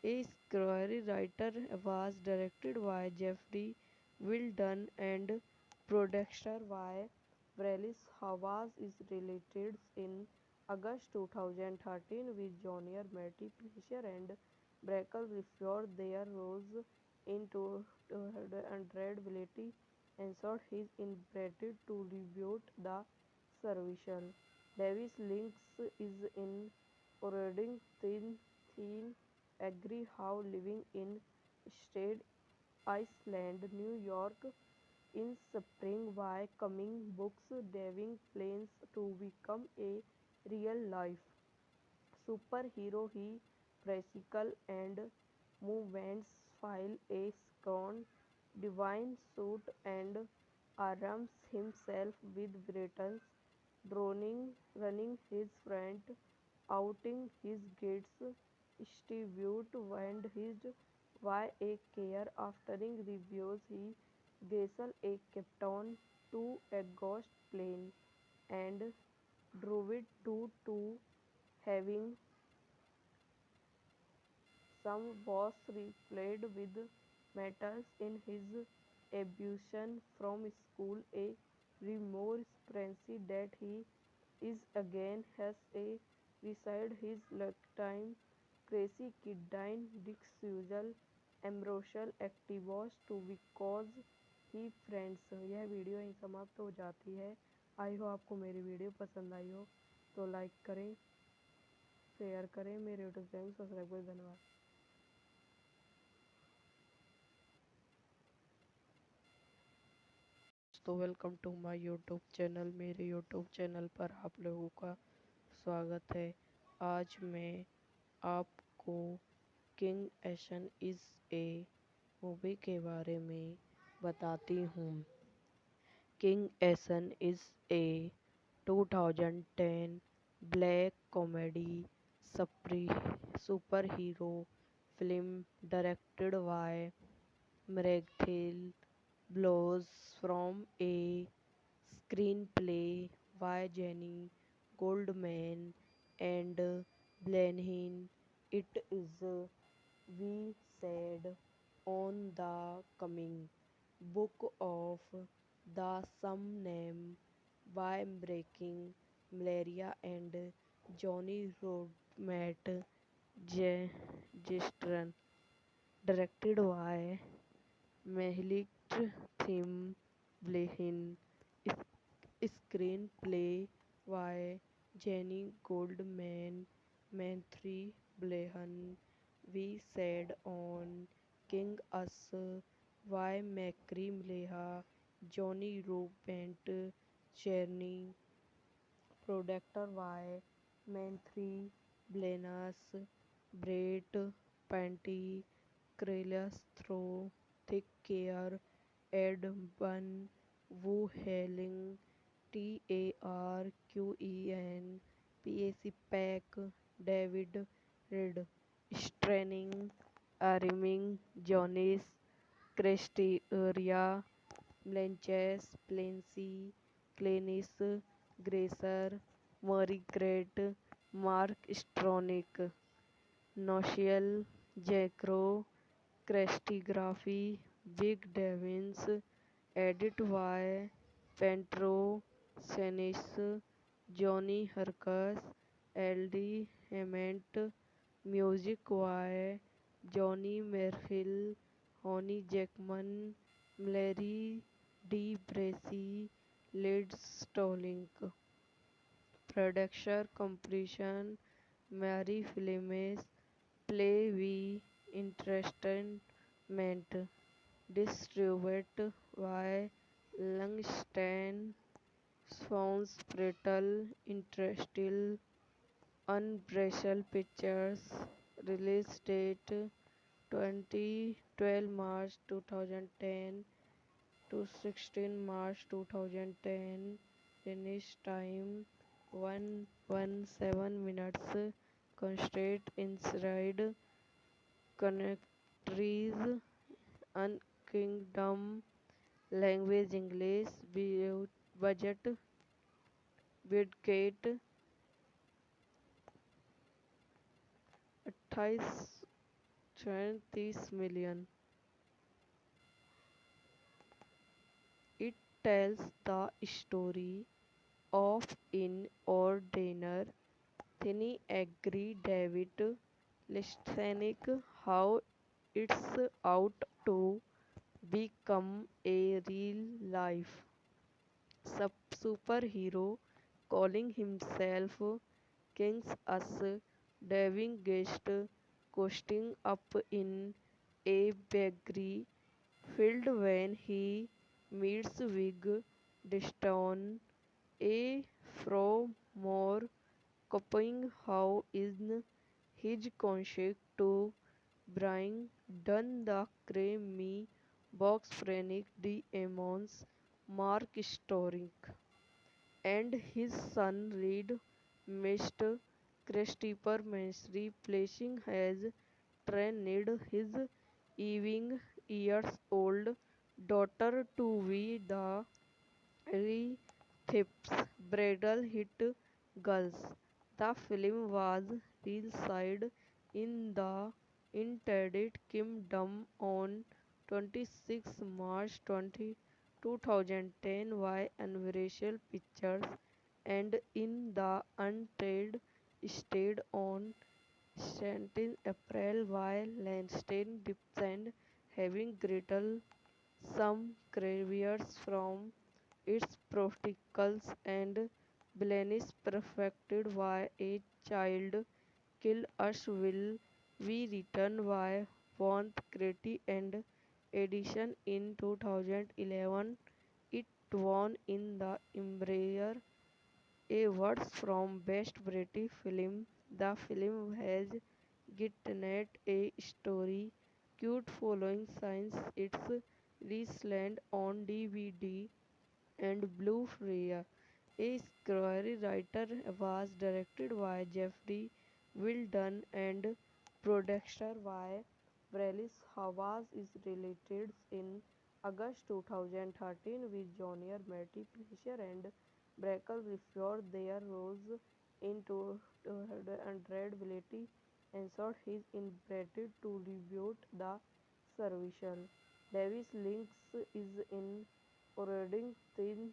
S3: A screenwriter was directed by Jeffrey Wilden and producer by Wallace Hawes is related in August 2013 with junior Matty Fleischer and Brackle before their rose in 200 ability ensured his inability to reboot the service. Davis Links is in Reading Thin agree how living in Staten Island, New York in spring by coming books Deving plans to become a real life superhero. He practical and movements file a scorn divine suit and arms himself with Britain's droning running his front outing his gates distribute and his why a care aftering reviews he vessel a captain to a ghost plane and drove it to having some was replayed with metals in his abduction from school, a remorse frenzy that he is again has a beside his lifetime crazy kidney disusal ambrosial activos to because he friends यह video यहीं समाप्त हो जाती है। आई हो आपको मेरी video पसंद आई हो तो लाइक करें, शेयर करें, मेरे यूट्यूब चैनल सब्सक्राइब करें। धन्यवाद। तो welcome to my YouTube channel. मेरे यूट्यूब चैनल पर आप लोगों का स्वागत है। आज मैं आपको किंग एशन इज़ ए मूवी के बारे में बताती हूँ। किंग Ass is a 2010 black comedy superhero film directed by Miracle blows from a screenplay by Jenny Goldman and Blenheim. It is we said on the coming book of the some name by breaking malaria and Johnny Rodmat Gestern, directed by Mehlicht Thim Blehin, screenplay by Jenny Goldman, Manthry Blehan, we said on King Us by Macri Mleha, Johnny Robent, Cherny, Productor by Manthry Blenas, Brett Panty, Krelias Throw, Thick Care, Ed Bun, Wu Helling, TARQEN, PAC Pack, David Reed, Straining, Ariming, Jonis, Cresteria, Blanches, Plancy, Clenis, Gracer, Margaret, Mark Stronick, Nochiel, Jacro, Crestigraphy, Big Devins, Edit Y, Pentro, Senis, Johnny Hercus, L.D. Hammett, Music Y, Johnny Merhill, Honey Jackman, Larry D. Bracy, Led Stolink. Production completion Mary Filmes Play V Entertainment Distributed by Langston Swans Brittle Interstill Unbreakable Pictures Release date 2012 March 2010 to 16 March 2010. Finish time 117 minutes. Constraint inside countries and kingdom. Language English. Budget Bidgate 28.30 million. It tells the story of in ordinary Tiny agree David Listenic how it's out to become a real life superhero calling himself King's Us diving guest coasting up in a bakery field when he meets Wig Deston, a more copying how in his concert to bring done the creamy box Frank D. Emmons, Mark Storing, and his son Reed Mr. Christopher Mansry placing has trained his even years old daughter to be the Thips bridal hit Girls. The film was released in the United Kingdom on 26 March 2010 by Universal Pictures and in the United States on 17 April by Lanston Dixon, having greater some caveats from its protocols and blemish perfected by a child kill us will be written by Von Crete and edition in 2011. It won in the Embraer awards from Best British Film. The film has gotten a story cute following since its release on DVD and Blu-ray. A screenwriter was directed by Jeffrey Wilden and producer by Bryce Hawes is related in August 2013 with junior Matty Fleischer and Brackle before their roles in 200 ability ensured his inability to reboot the service. Davis Links is in Reading Thin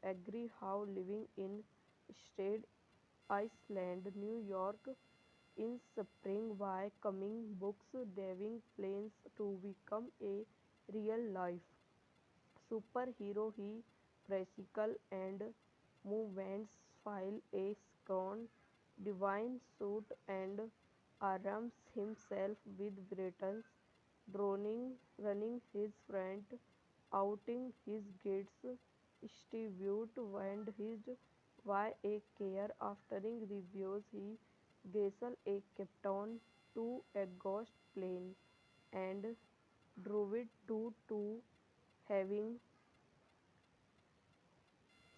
S3: agree how living in Staten Island, New York in spring by coming books diving plans to become a real life superhero. He practical and movements file a scone divine suit and arms himself with Britons droning running his front outing his gates distribute and his why a care aftering reviews he Gessel a captain to a ghost plane and drove it to having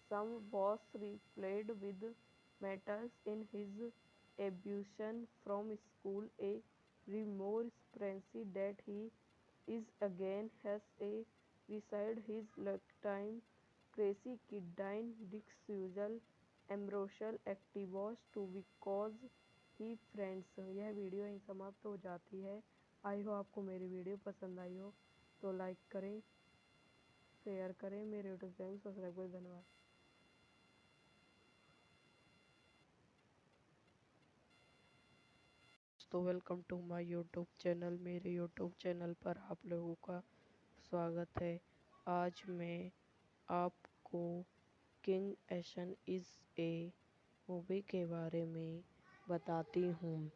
S3: some was replayed with matters in his abduction from school, a remorse frenzy that he is again has a beside his lifetime crazy kidine disusual ambrosial activos to because he friends. यह video यहीं समाप्त हो जाती है। आई हो आपको मेरी video पसंद आई हो तो लाइक करें, शेयर करें, मेरे यूट्यूब चैनल सब्सक्राइब करें। धन्यवाद। तो welcome to my YouTube channel. मेरे यूट्यूब चैनल पर आप लोगों का स्वागत है। आज मैं आपको किंग एशन इज़ ए मूवी के बारे में बताती हूँ।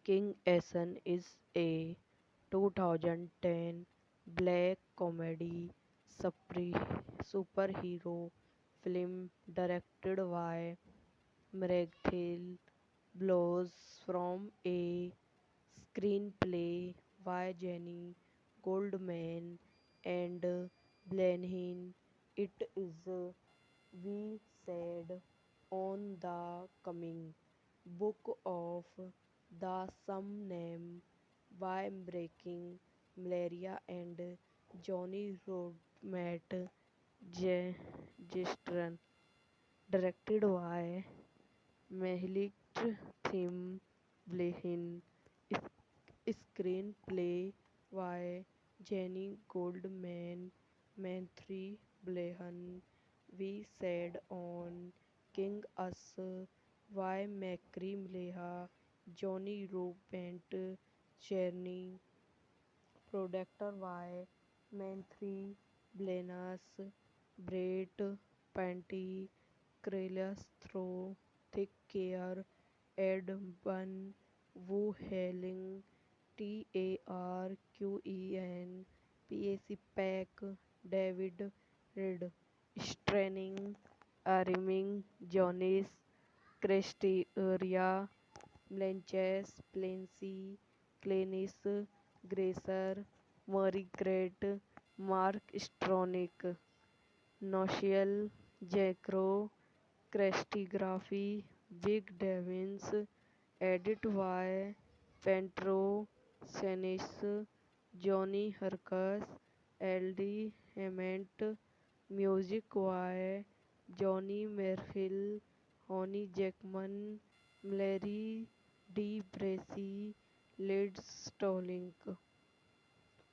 S3: किंग Ass is a 2010 black comedy superhero film directed by Matthew Blows from a screenplay by Jenny Goldman and Blenheim. It is we said on the coming book of the same name by Breaking Malaria and Johnny Rodmat Gistran, directed by Mehlik Tim Blehin, screenplay by Jenny Goldman, Matthew Blehan. We said on King Us by Macri Mleha, Johnny Robent, Cherny, Productor by Matthew Blenas, Brett Panty, Krelias Throw, Thick Care, Ed Bun, Wu Hailing, TARQEN, PAC Pack, David Reed, Straining, Ariming, Jonis, Cresteria, Blanches, Plancy, Clenis, Gracer, Murray Great, Mark Stronick, Noshel, Jacro, Crestigraphy, Big Devins, edit by Pentro, Senis, Johnny Hercus, LD Hement, music by Johnny Merfill, Honey Jackman, Larry D. Bracy, Led Stolink.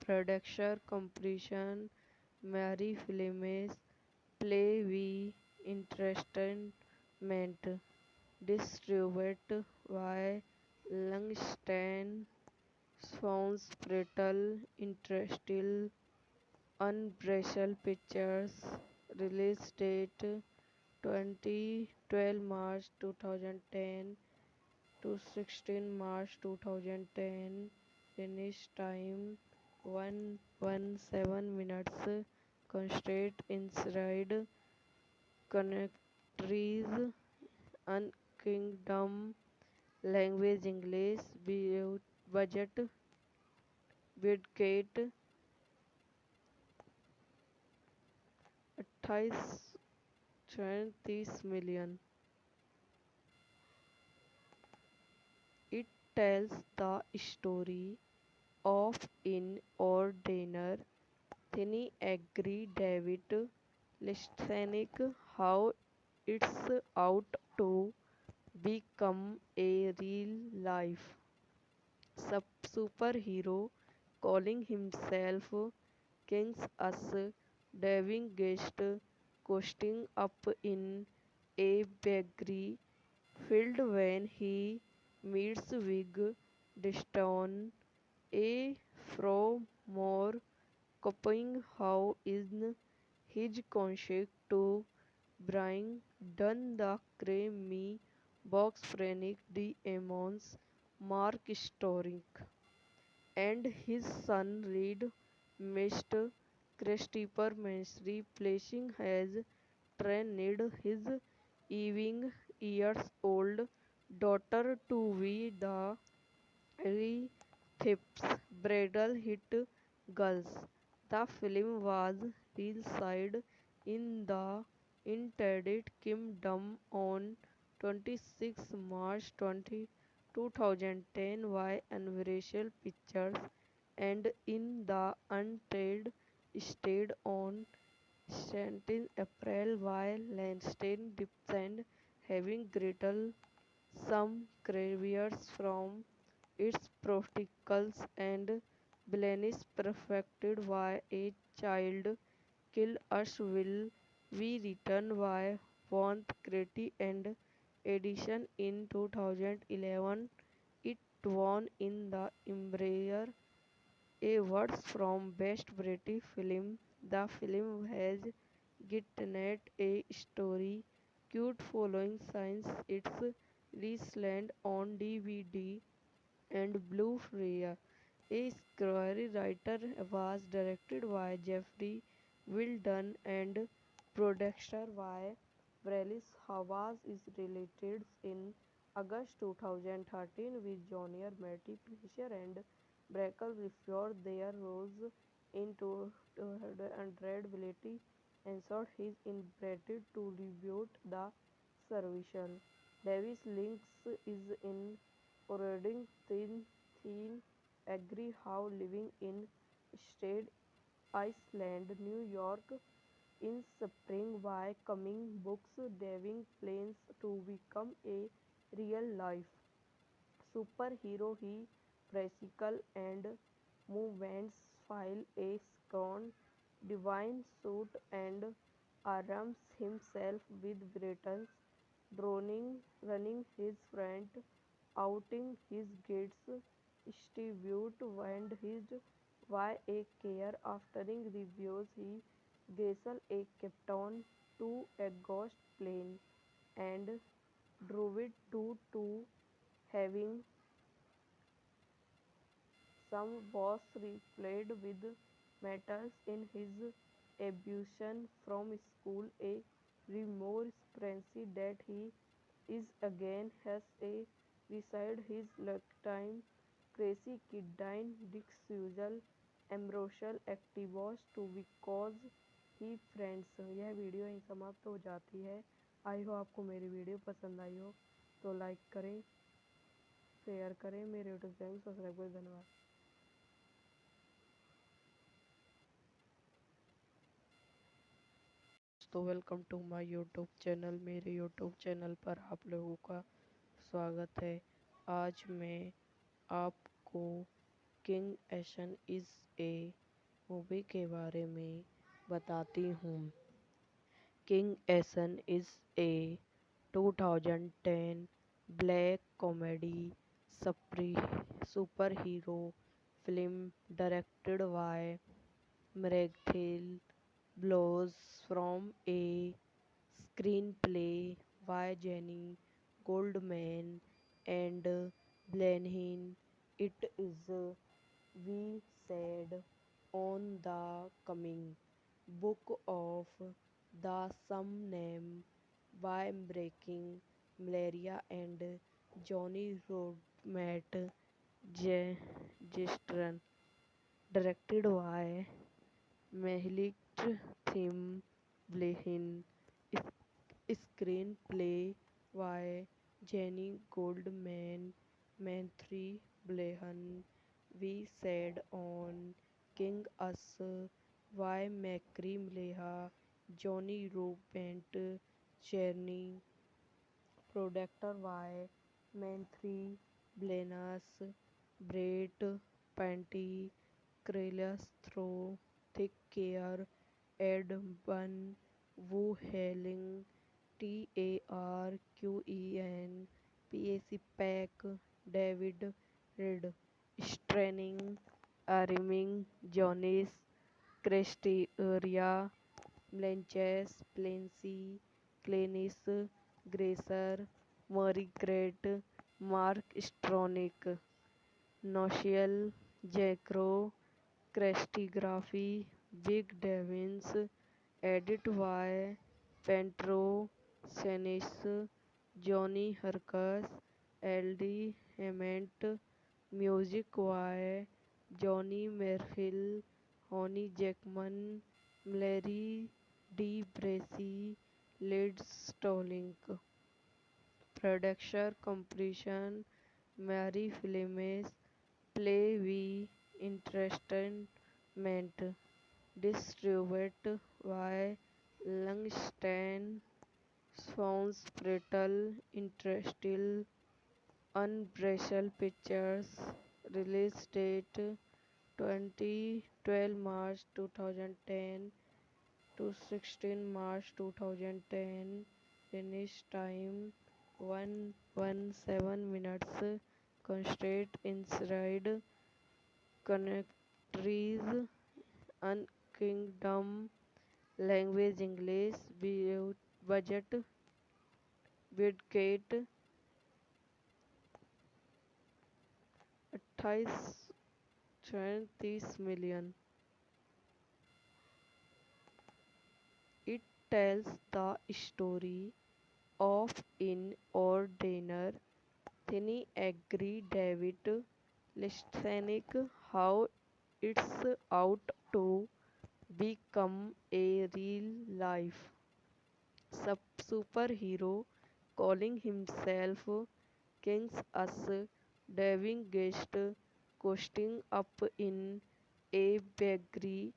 S3: Production completion Mary Filmes, Play V Entertainment, distributed by Langston Sons Brittle Interstill Unbreakable Pictures. Release date 12 March 2010 to 16 March 2010. Finish time 117 minutes. Constraint inside countries and kingdom. Language English. Budget Bidgate 28 million. It tells the story of an ordinary tiny angry David listening how it's out to become a real life superhero calling himself King's Us, diving guest coasting up in a bakery field when he meets Wig Diston, a more copying how in his concert to bring down the creamy box Frank Diamonds, Mark Storick, and his son Reed Mr. Christopher Mansry, placing has trained his even years old daughter to be the Thips bridal hit Girls. The film was released in the United Kingdom on 26 March 2010 by Universal Pictures and in the United stayed on 17 April while Lansdowne descend, having greeted some caveats from its protocols and Blanis perfected why a child kill us will we return why want Crete and edition in 2011 it won in the Embraer Awards from Best British Film. The film has gotten a story cute following since its release on DVD and Blu-ray. A screenwriter was directed by Jeffrey Wilden and producer by Brelis Hawaz is related in August 2013 with junior Matty Fisher and Brackle before their rose in 200 ability ensured his inability to reboot the service. Davis links is in Reading Thin agree how living in Staten Island, New York in spring by coming books diving plans to become a real life superhero. He practical and movements file a scone divine suit and arms himself with Britain's droning running his front outing his gates distribute and his why a care aftering reviews he Gessel a captain to a ghost plane and drove it to having some was replayed with metals in his abduction from school, a remorse that he is again has a beside his lifetime crazy kidney disusal ambrosial activos to because he friends यह video यहीं समाप्त हो जाती है। आई हो आपको मेरी video पसंद आई हो तो लाइक करें शेयर करें मेरे यूट्यूब चैनल सब्सक्राइब करें। धन्यवाद। तो welcome to my YouTube channel. मेरे यूट्यूब चैनल पर आप लोगों का स्वागत है। आज मैं आपको किंग एशन इज़ ए मूवी के बारे में बताती हूँ। किंग Ass is a 2010 black comedy superhero film directed by Miracle blows from a screenplay by Jenny Goldman and Blenheim. It is we said on the coming book of the some name by breaking malaria and Johnny Rodmat Gestern directed by Mehlik Tim Blehin, screenplay by Jenny Goldman, Manthry Blehan. We said on King Us by Macri Mleha, Johnny Robent, Cherny, Productor by Manthry Blenas, Brett Panty, Krelias Throw, Thick Care, Ed Bun, Wu Hailing, TARQEN, PAC Pack, David Reed, Straining, Ariming, Jonis, Cresteria, Blanches, Plancy, Clenis, Gracer, Murray Great, Mark Stronick, Noshel, Jacro, Crestigraphy, Big Devins, Edit by Pentro, Senis, Johnny Hercus, LD Hement, Music by Johnny Merhill, Honey Jackman, Larry D. Bracy, Led Stolink. Production completion Mary Filmes Play V Entertainment distributed by Langston Swans Brittle Interstitial Unbreakable Pictures. Release date 2012 March 2010 to 16 March 2010. Finish time 117 minutes. Constraint inside countries and kingdom. Language English. Budget Bidgate 28.30 million. It tells the story of in ordinary Tiny agree David Listenic how it's out to become a real life superhero calling himself King's Us diving guest coasting up in a bakery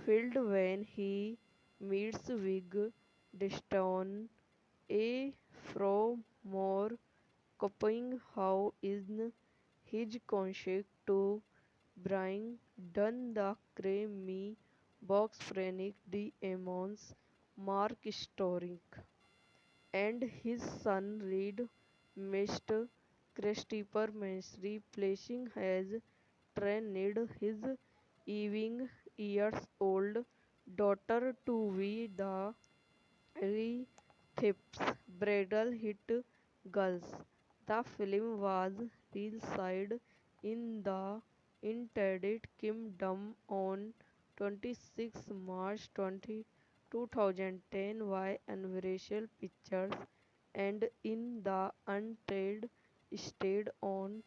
S3: field when he meets Wig Deston, a more copying how in his concert to bring down the creamy box Frank D. Emmons, Mark Storick, and his son Reed Mr. Christopher Mansry placing has trained his even years old daughter to be the Thips bridal hit Girls. The film was released in the United Kingdom on 26 March 2010 by Universal Pictures and in the United States on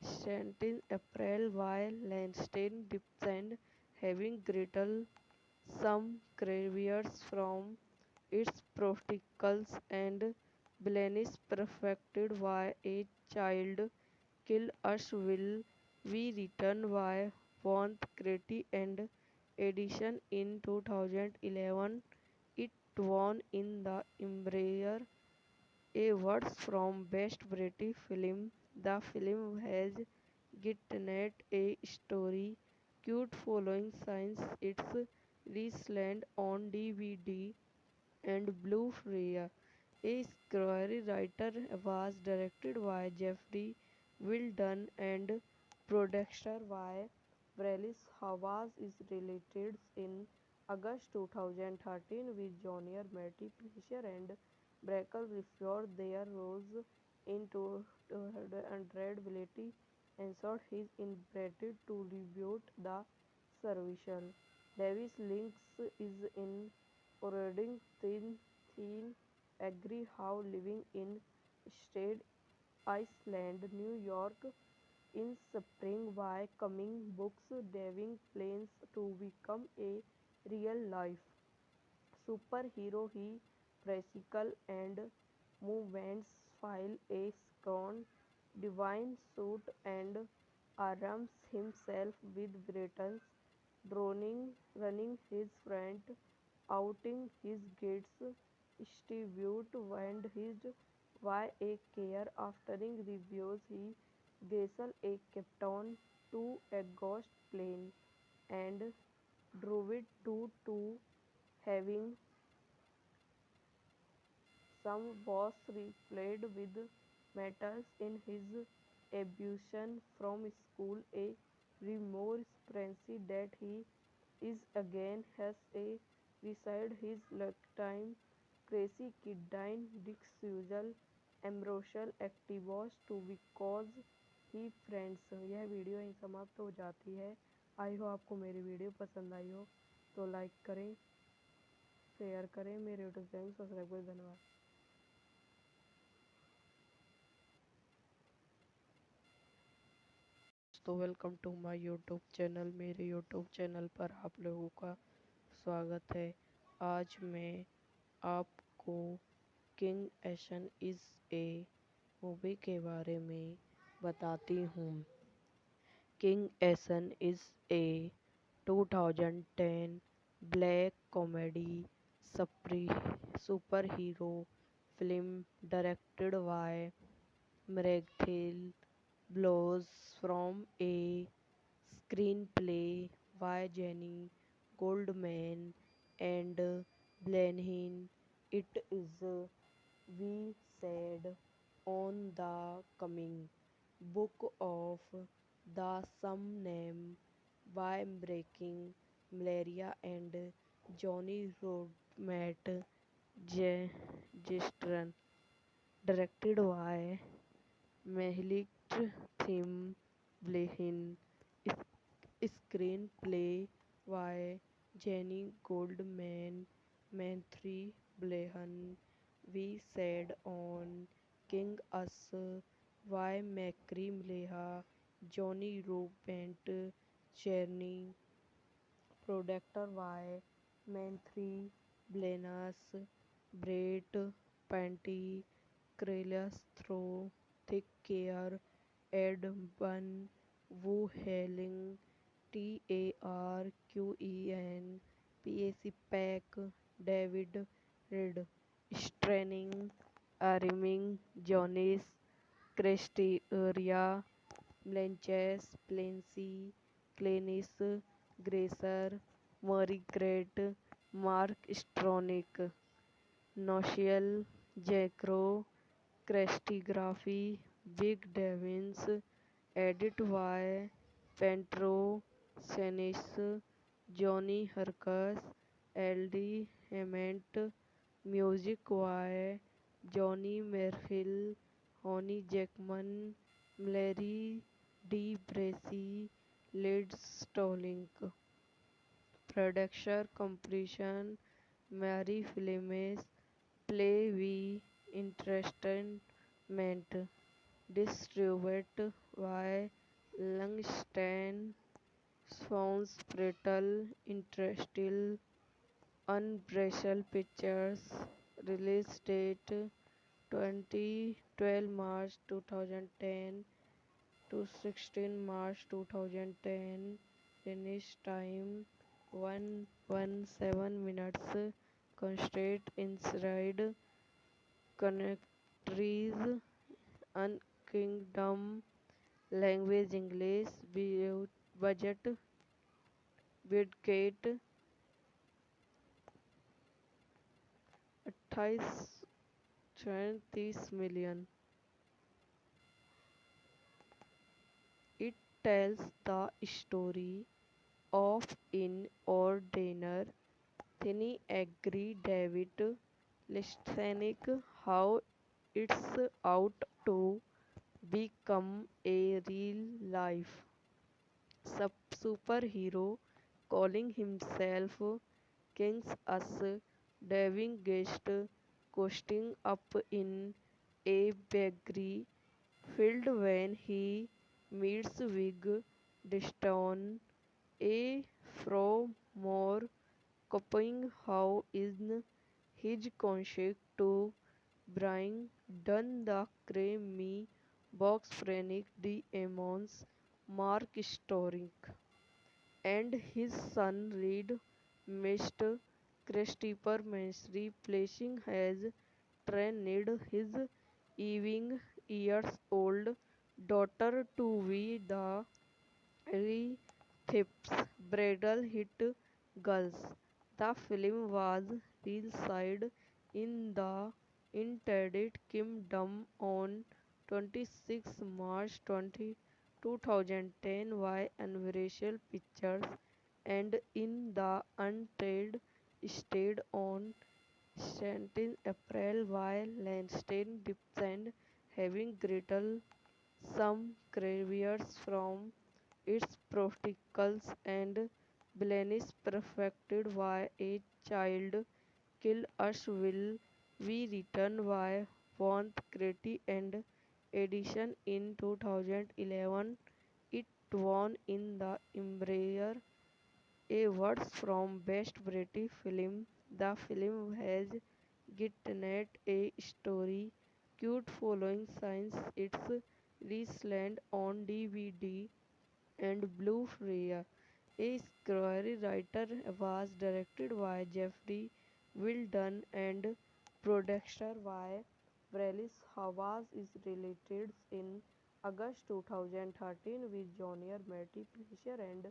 S3: 17 April by Lanston Dixon, having greater some caveats from its protocols and blemish perfected by a child kill us will be written by Von Crete and edition in 2011. It won in the Embraer awards from Best British Film. The film has gotten a story cute following since its release on DVD and Blu-ray. A screenwriter was directed by Jeffrey Wilden and producer by Brelis Hawaz is related in August 2013 with junior Matty Fisher and Brackle before their roles in 200 ability ensured his inability to reboot the service. Davis Links is in Reading Thin agree how living in Stade Island, New York in spring by coming books diving plans to become a real life superhero. He practical and movements file a strong divine suit and arms himself with Britons droning running his front outing his gates distribute and his why a care aftering reviews he vessel a captain to a ghost plane and drove it to having some was replayed with matters in his abduction from school, a remorse frenzy that he is again has a beside his lifetime crazy kidney disusal ambrosial activos to because he friends यह video यहीं समाप्त हो जाती है। आई हो आपको मेरी video पसंद आई हो तो लाइक करें शेयर करें मेरे यूट्यूब चैनल सब्सक्राइब करें। धन्यवाद। तो welcome to my YouTube channel. मेरे यूट्यूब चैनल पर आप लोगों का स्वागत है। आज मैं आपको किंग एशन इज़ ए मूवी के बारे में बताती हूँ। किंग Ass is a 2010 black comedy superhero film directed by Mraghil Blows from a screenplay by Jenny Goldman and Blenheim. It is we said on the coming book of the some name by breaking malaria and Johnny Rodmat Gistran directed by Mehlik Thim Blehin. Screenplay by Jenny Goldman, Manthry Blehan. We said on King Us by Macri Mleha, Johnny Robent, Cherny, Productor by Manthry Blenas, Brett Panty, Krelias Throw, Thick Care, Ed Bun, Wu Hailing, TARQEN, PAC Pack, David Reed, Straining, Ariming, Jonis, Christy Area, Blanches, Plancy, Clenis, Gracer, Murray Great, Mark Stronick, Noshel, Jacro, Crestigraphy, Big Devins, Edit by Pentro, Senis, Johnny Hercus, LD Hement, Music by Johnny Merfill, Honey Jackman, Larry D. Bracy, Led Stolink. Production completion Mary Filmes, Play V Entertainment. Distributed by Langston Sons Brittle Interstill Unbreakable Pictures. Release date 2012 March 2010 to 16 March 2010. Finish time 117 minutes. Constraint inside countries and kingdom. Language English. Budget Bidgate 28 million. It tells the story of an ordinary tiny angry David listening how it's out to become a real life superhero calling himself King's Us diving guest coasting up in a bakery field when he meets Wig Diston, a from more copying how in his concert to bring done the creamy box Frank D. Emmons, Mark Storing, and his son Reed Mr. Christopher Mansry placing has trained his even years old daughter to be the Thips bridal hit Girls. The film was released in the United Kingdom on 26 March 2010 by Universal Pictures and in the United States on 17 April by Lanston Dipson having greater some caveats from its protocols and Blaine perfected by a child kill us will be written by Von Crete and edition in 2011. It won in the Embraer Awards from Best British Film. The film has gotten a story cute following since its release on DVD and Blu-ray. A screenwriter was directed by Jeffrey Wilden and producer by Wallace Hawes is released in August 2013 with Junior Matty Fleischer and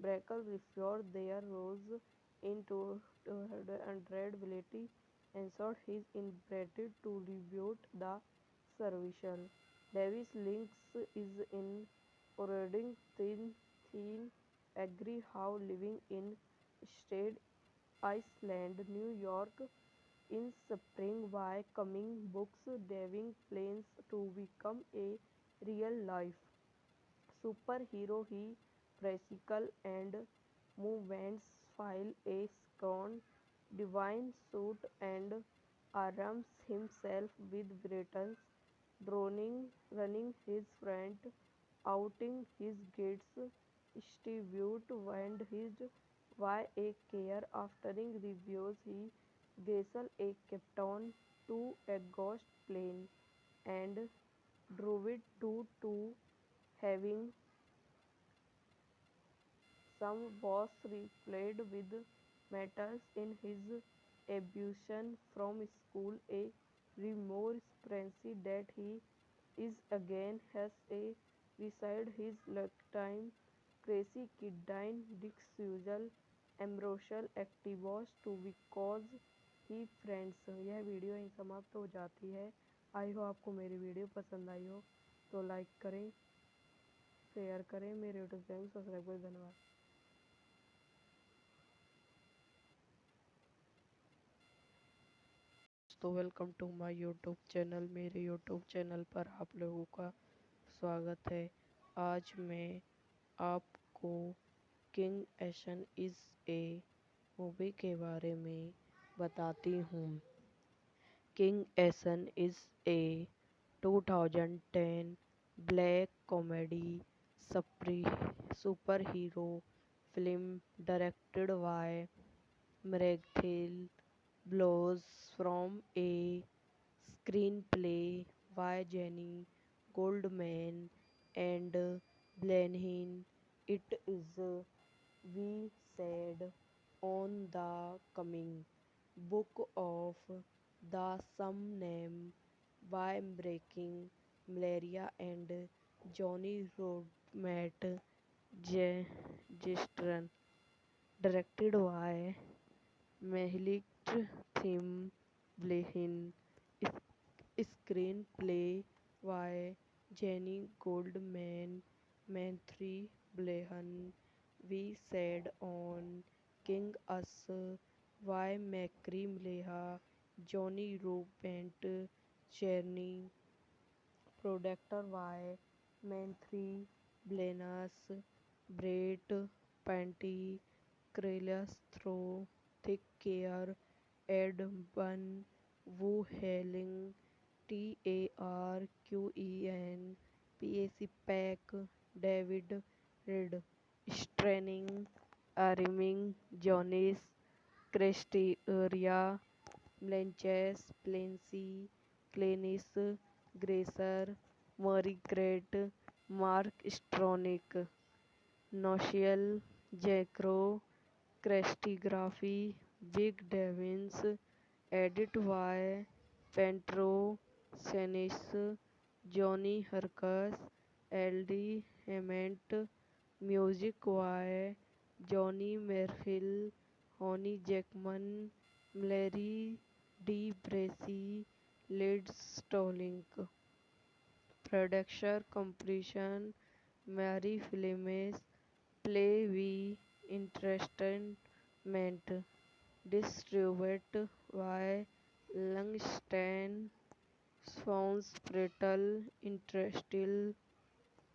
S3: Brackle before their rose in 200 ability ensured his inability to reboot the service. Davis Links is in Oregon thin agree how living in Staten Island, New York in spring by coming books diving plans to become a real life superhero. He practical and movements file a scone divine suit and arms himself with Britain's droning running his front outing his gates distribute and his why a care aftering reviews he vessel a captain to a ghost plane and drove it to having some was replayed with metals in his abduction from school, a remorse that he is again has a beside his lifetime crazy kidney disposal ambrosial activos to because he friends यह video यहीं समाप्त हो जाती है। आई हो आपको मेरी video पसंद आई हो तो लाइक करें, शेयर करें, मेरे यूट्यूब चैनल सब्सक्राइब करें। धन्यवाद। तो welcome to my YouTube channel. मेरे यूट्यूब चैनल पर आप लोगों का स्वागत है। आज मैं आपको किंग एशन इज़ ए मूवी के बारे में बताती हूँ। किंग Ass is a 2010 black comedy superhero film directed by Matthew Blows from a screenplay by Jenny Goldman and Blenheim. It is we said on the coming book of the some name by breaking malaria and Johnny Rodmat Gistran directed by Mehlik Tim Blehin, screenplay by Jenny Goldman, Manthri Blehan. We said on King Us by Macri Mleha, Johnny Robent, Cherny, Productor by Manthri Blenas, Brett Panty, Krelias Throw, Thick Care, Ed Bun, Wu Hailing, TARQEN, PAC Pack, David Reed, Straining, Ariming, Jonis, Cresteria, Blanches, Plancy, Clenis, Gracer, Murray Great, Mark Stronick, Noshel, Jacro, Crestigraphy, Big Devins, edit by Pentro, Senis, Johnny Hercus, LD Hement, music by Johnny Merhill, Honey Jackman, Larry D. Bracy, Led Stolink. Production completion Mary Filmes, Play V Entertainment, distributed by Langston Swans Brittle Interstill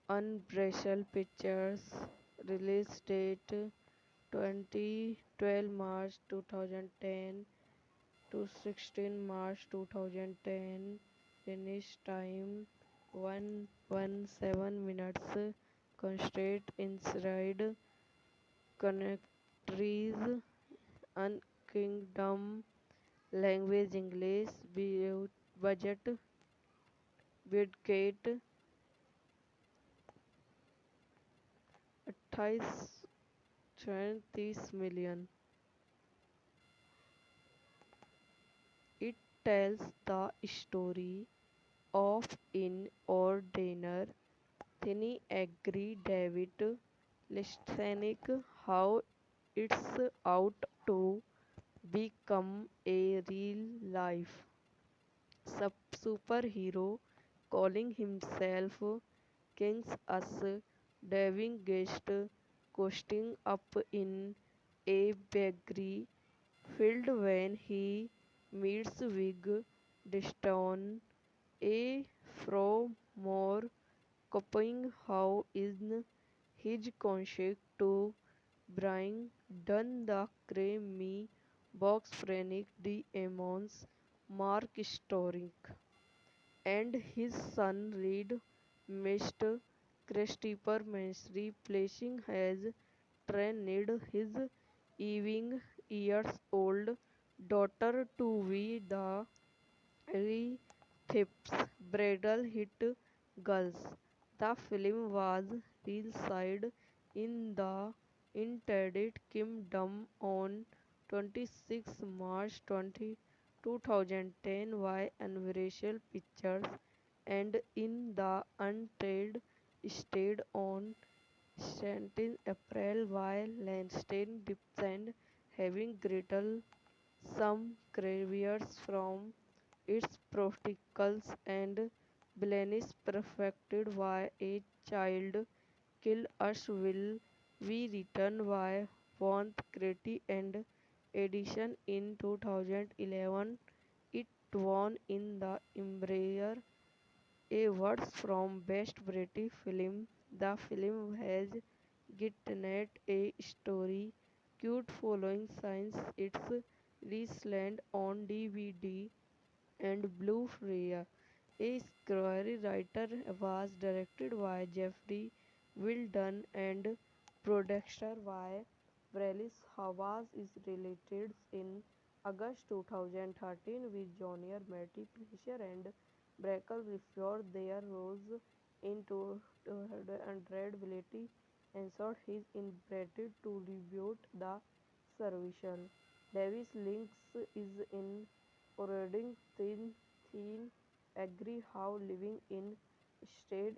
S3: Unbreakable Pictures. Release date 12 March 2010 to 16 March 2010. Finish time 117 minutes. Constraint inside countries and kingdom. Language English. Budget Bidgate 28 $20 million. It tells the story of in ordinary tiny agree David Listenik how it's out to become a real life superhero calling himself King's Us diving guest coasting up in a bakery field when he meets Wig Deston, a more copying how in his concept to bring down the creamy box Frank D. Emmons, Mark Storick, and his son Reed Mr. Christopher Mansry placing has trained his even years old daughter to be the Thief's bridal hit Girls. The film was released in the United Kingdom on 26 March 2010 by Universal Pictures and in the United States on 17 April by Lansing Dipson, having greater some caveats from its protocols and villains perfected by a child kill us will be written by Von Crete and edition in 2011. It won in the Embraer awards from Best British Film. The film has gotten a story cute following since its release on DVD and Blu-ray. A screenwriter was directed by Jeffrey Wilden and produced by Brellis Havas is related in August 2013 with junior Matty Fleischer and Brackle before their roles in 200 ability ensured his inability to reboot the service. Davis links is in Oregon Thin agree how living in Staten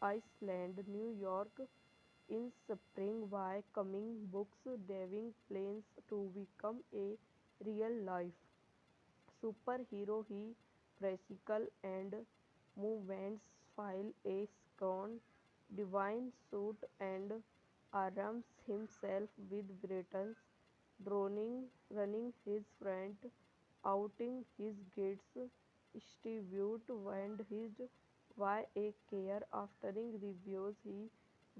S3: Island, New York in spring by coming books diving plans to become a real life superhero. He practical and movements file a scone divine suit and arms himself with Britons droning running his front outing his gates distribute and his why a care aftering reviews he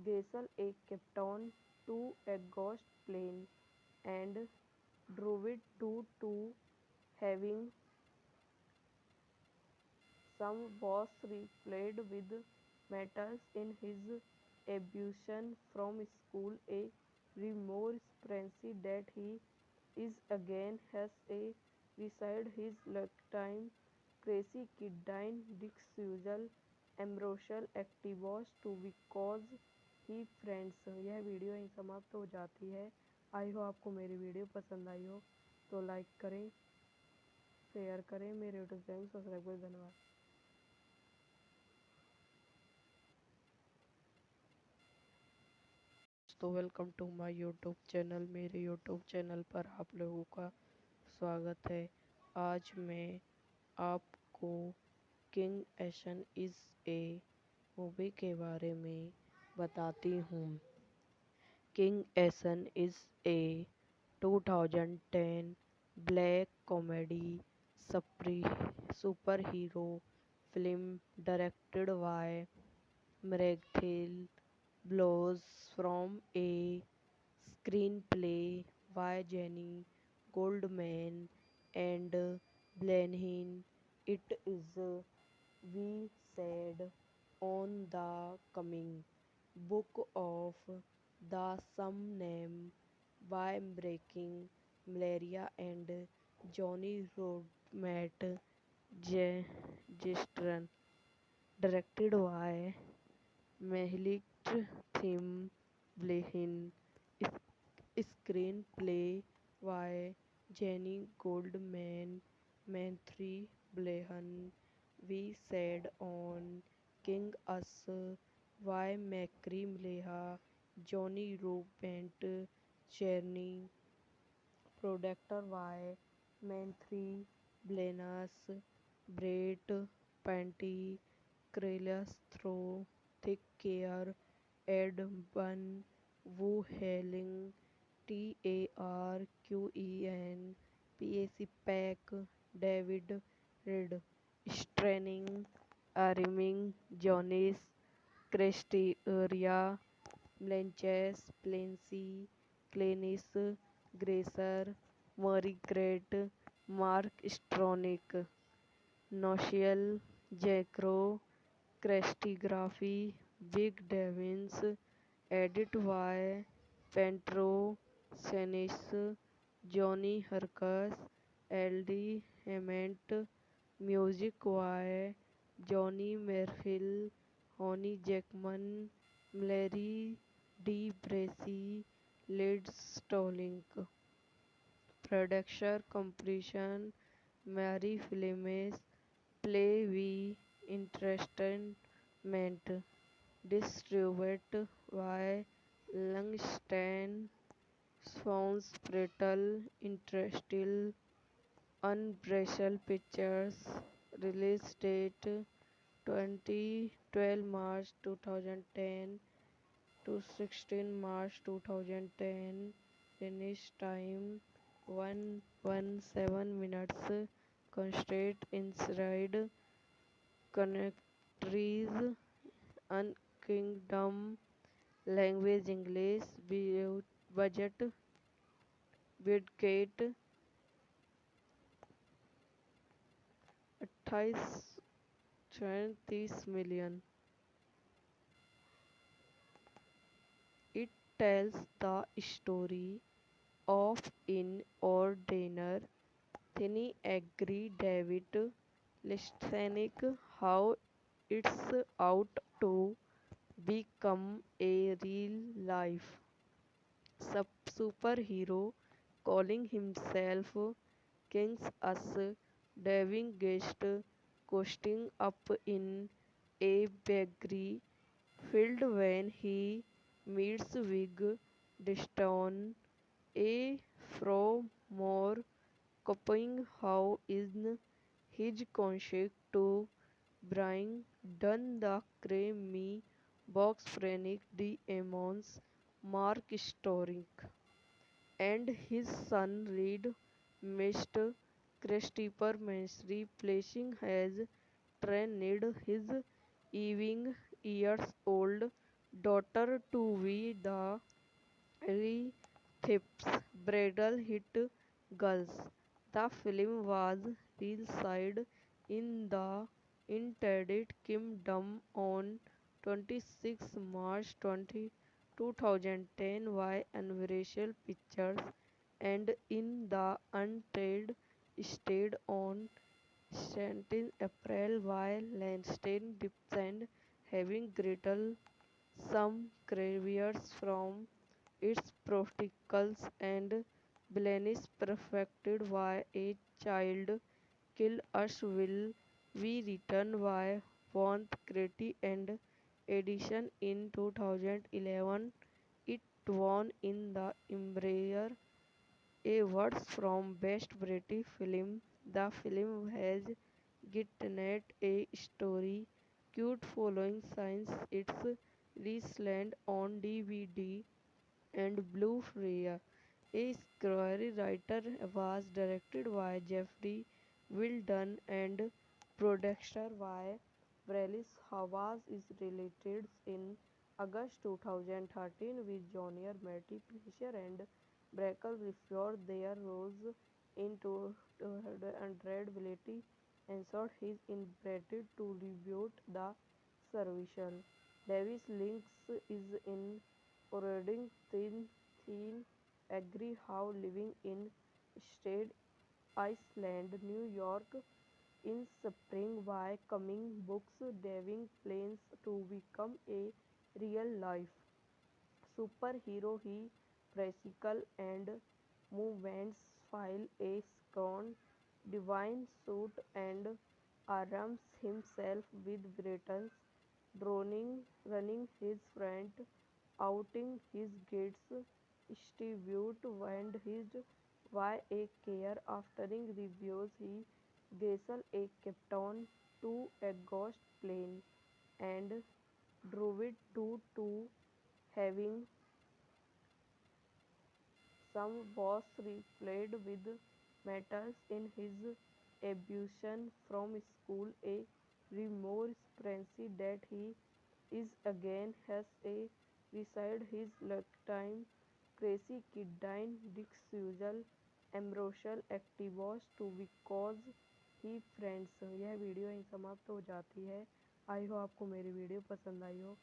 S3: vessel a captain to a ghost plane and drove it to having some was replayed with matters in his abduction from school, a remorse frenzy that he is again has a beside his lifetime crazy kidney disusal ambrosial activos to because he friends यह video यहीं समाप्त हो जाती है। आई हो आपको मेरी video पसंद आई हो तो लाइक करें शेयर करें मेरे यूट्यूब चैनल सब्सक्राइब करें। धन्यवाद। तो welcome to my YouTube channel. मेरे यूट्यूब चैनल पर आप लोगों का स्वागत है। आज मैं आपको किंग एशन इज़ ए मूवी के बारे में बताती हूँ। किंग Ass is a 2010 black comedy superhero film directed by Matthew Blows from a screenplay by Jenny Goldman and Blenheim. It is we said on the coming book of the some name by breaking malaria and Johnny Rodmat Gestron, directed by Mehlik Tim Blehin. Screenplay by Jenny Goldman, Manthry Blahan. We said on King Us by Macri Mleha, Johnny Robent, Cherny, Productor by Manthry Blanas, Brett Panty, Krelias Throw, Thick Care, Ed Bun, Wu Hailing, TARQEN, PAC Pack, David Reed, Straining, Arming, Jonas, Christy Area, Blanches, Plancy, Clenis, Gracer, Murray Great, Mark Stronick, Noshel, Jacro, Crestigraphy, Big Devins, Edit by Pentro, Senis, Johnny Hercus, LD Hement, Music by Johnny Merfill, Honey Jackman, Larry D. Bracy, Led Stolink. Production completion Mary Filmes, Play V Entertainment. Distributed by Langston Swans Brittle Interstill Unbreakable Pictures. Release date 2012 March 2010 to 16 March 2010. Finish time 117 minutes. Constraint inside countries and kingdom. Language English. Budget Bidgate 28 million. It tells the story of an ordiner Tiny agree David Listenik how it's out to become a real life superhero calling himself King's Us diving guest coasting up in a bakery field when he meets Wig Diston, a more copying how in his concert to bring done the creamy box Frank D. Emmons, Mark Storick, and his son Reed Mr. Christopher Mansry placing has trained his even years old daughter to be the Thips bridal hit Girls. The film was released in the United Kingdom on 26 March 2010 by Universal Pictures and in the United States on 17 April by Lanston Dipson having greater some caveats from its protocols and Blaine perfected by a child kill us will be written by Von Crete and edition in 2011. It won in the Embraer Awards from Best British Film. The film has gotten a story cute following since its release on DVD and Blu-ray. A screenwriter was directed by Jeffrey Wilden and produced by Brelis Hawaz is related in August 2013 with junior Matty Fleischer and Brackle before their rose into ability ensured his inability to reboot the service. Davis links is in Reading Thin agree how living in Staten Island, New York in spring by coming books diving plans to become a real life superhero. He physical and movements while a scone divine suit and arms himself with Britons, running his front, outing his gates, Stewart and his why a care aftering reviews he Gazelle a captain to a ghost plane and drove it to having some was replayed with metals in his ablution from school, a remorse that he is again has a reside his lifetime crazy kidine usual ambrosial activos to because he friends यह video यहीं समाप्त हो जाती है। आई हो आपको मेरी video पसंद आई हो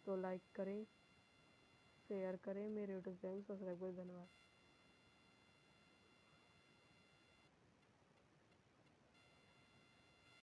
S3: तो लाइक करें शेयर करें मेरे यूट्यूब चैनल सब्सक्राइब करें। धन्यवाद।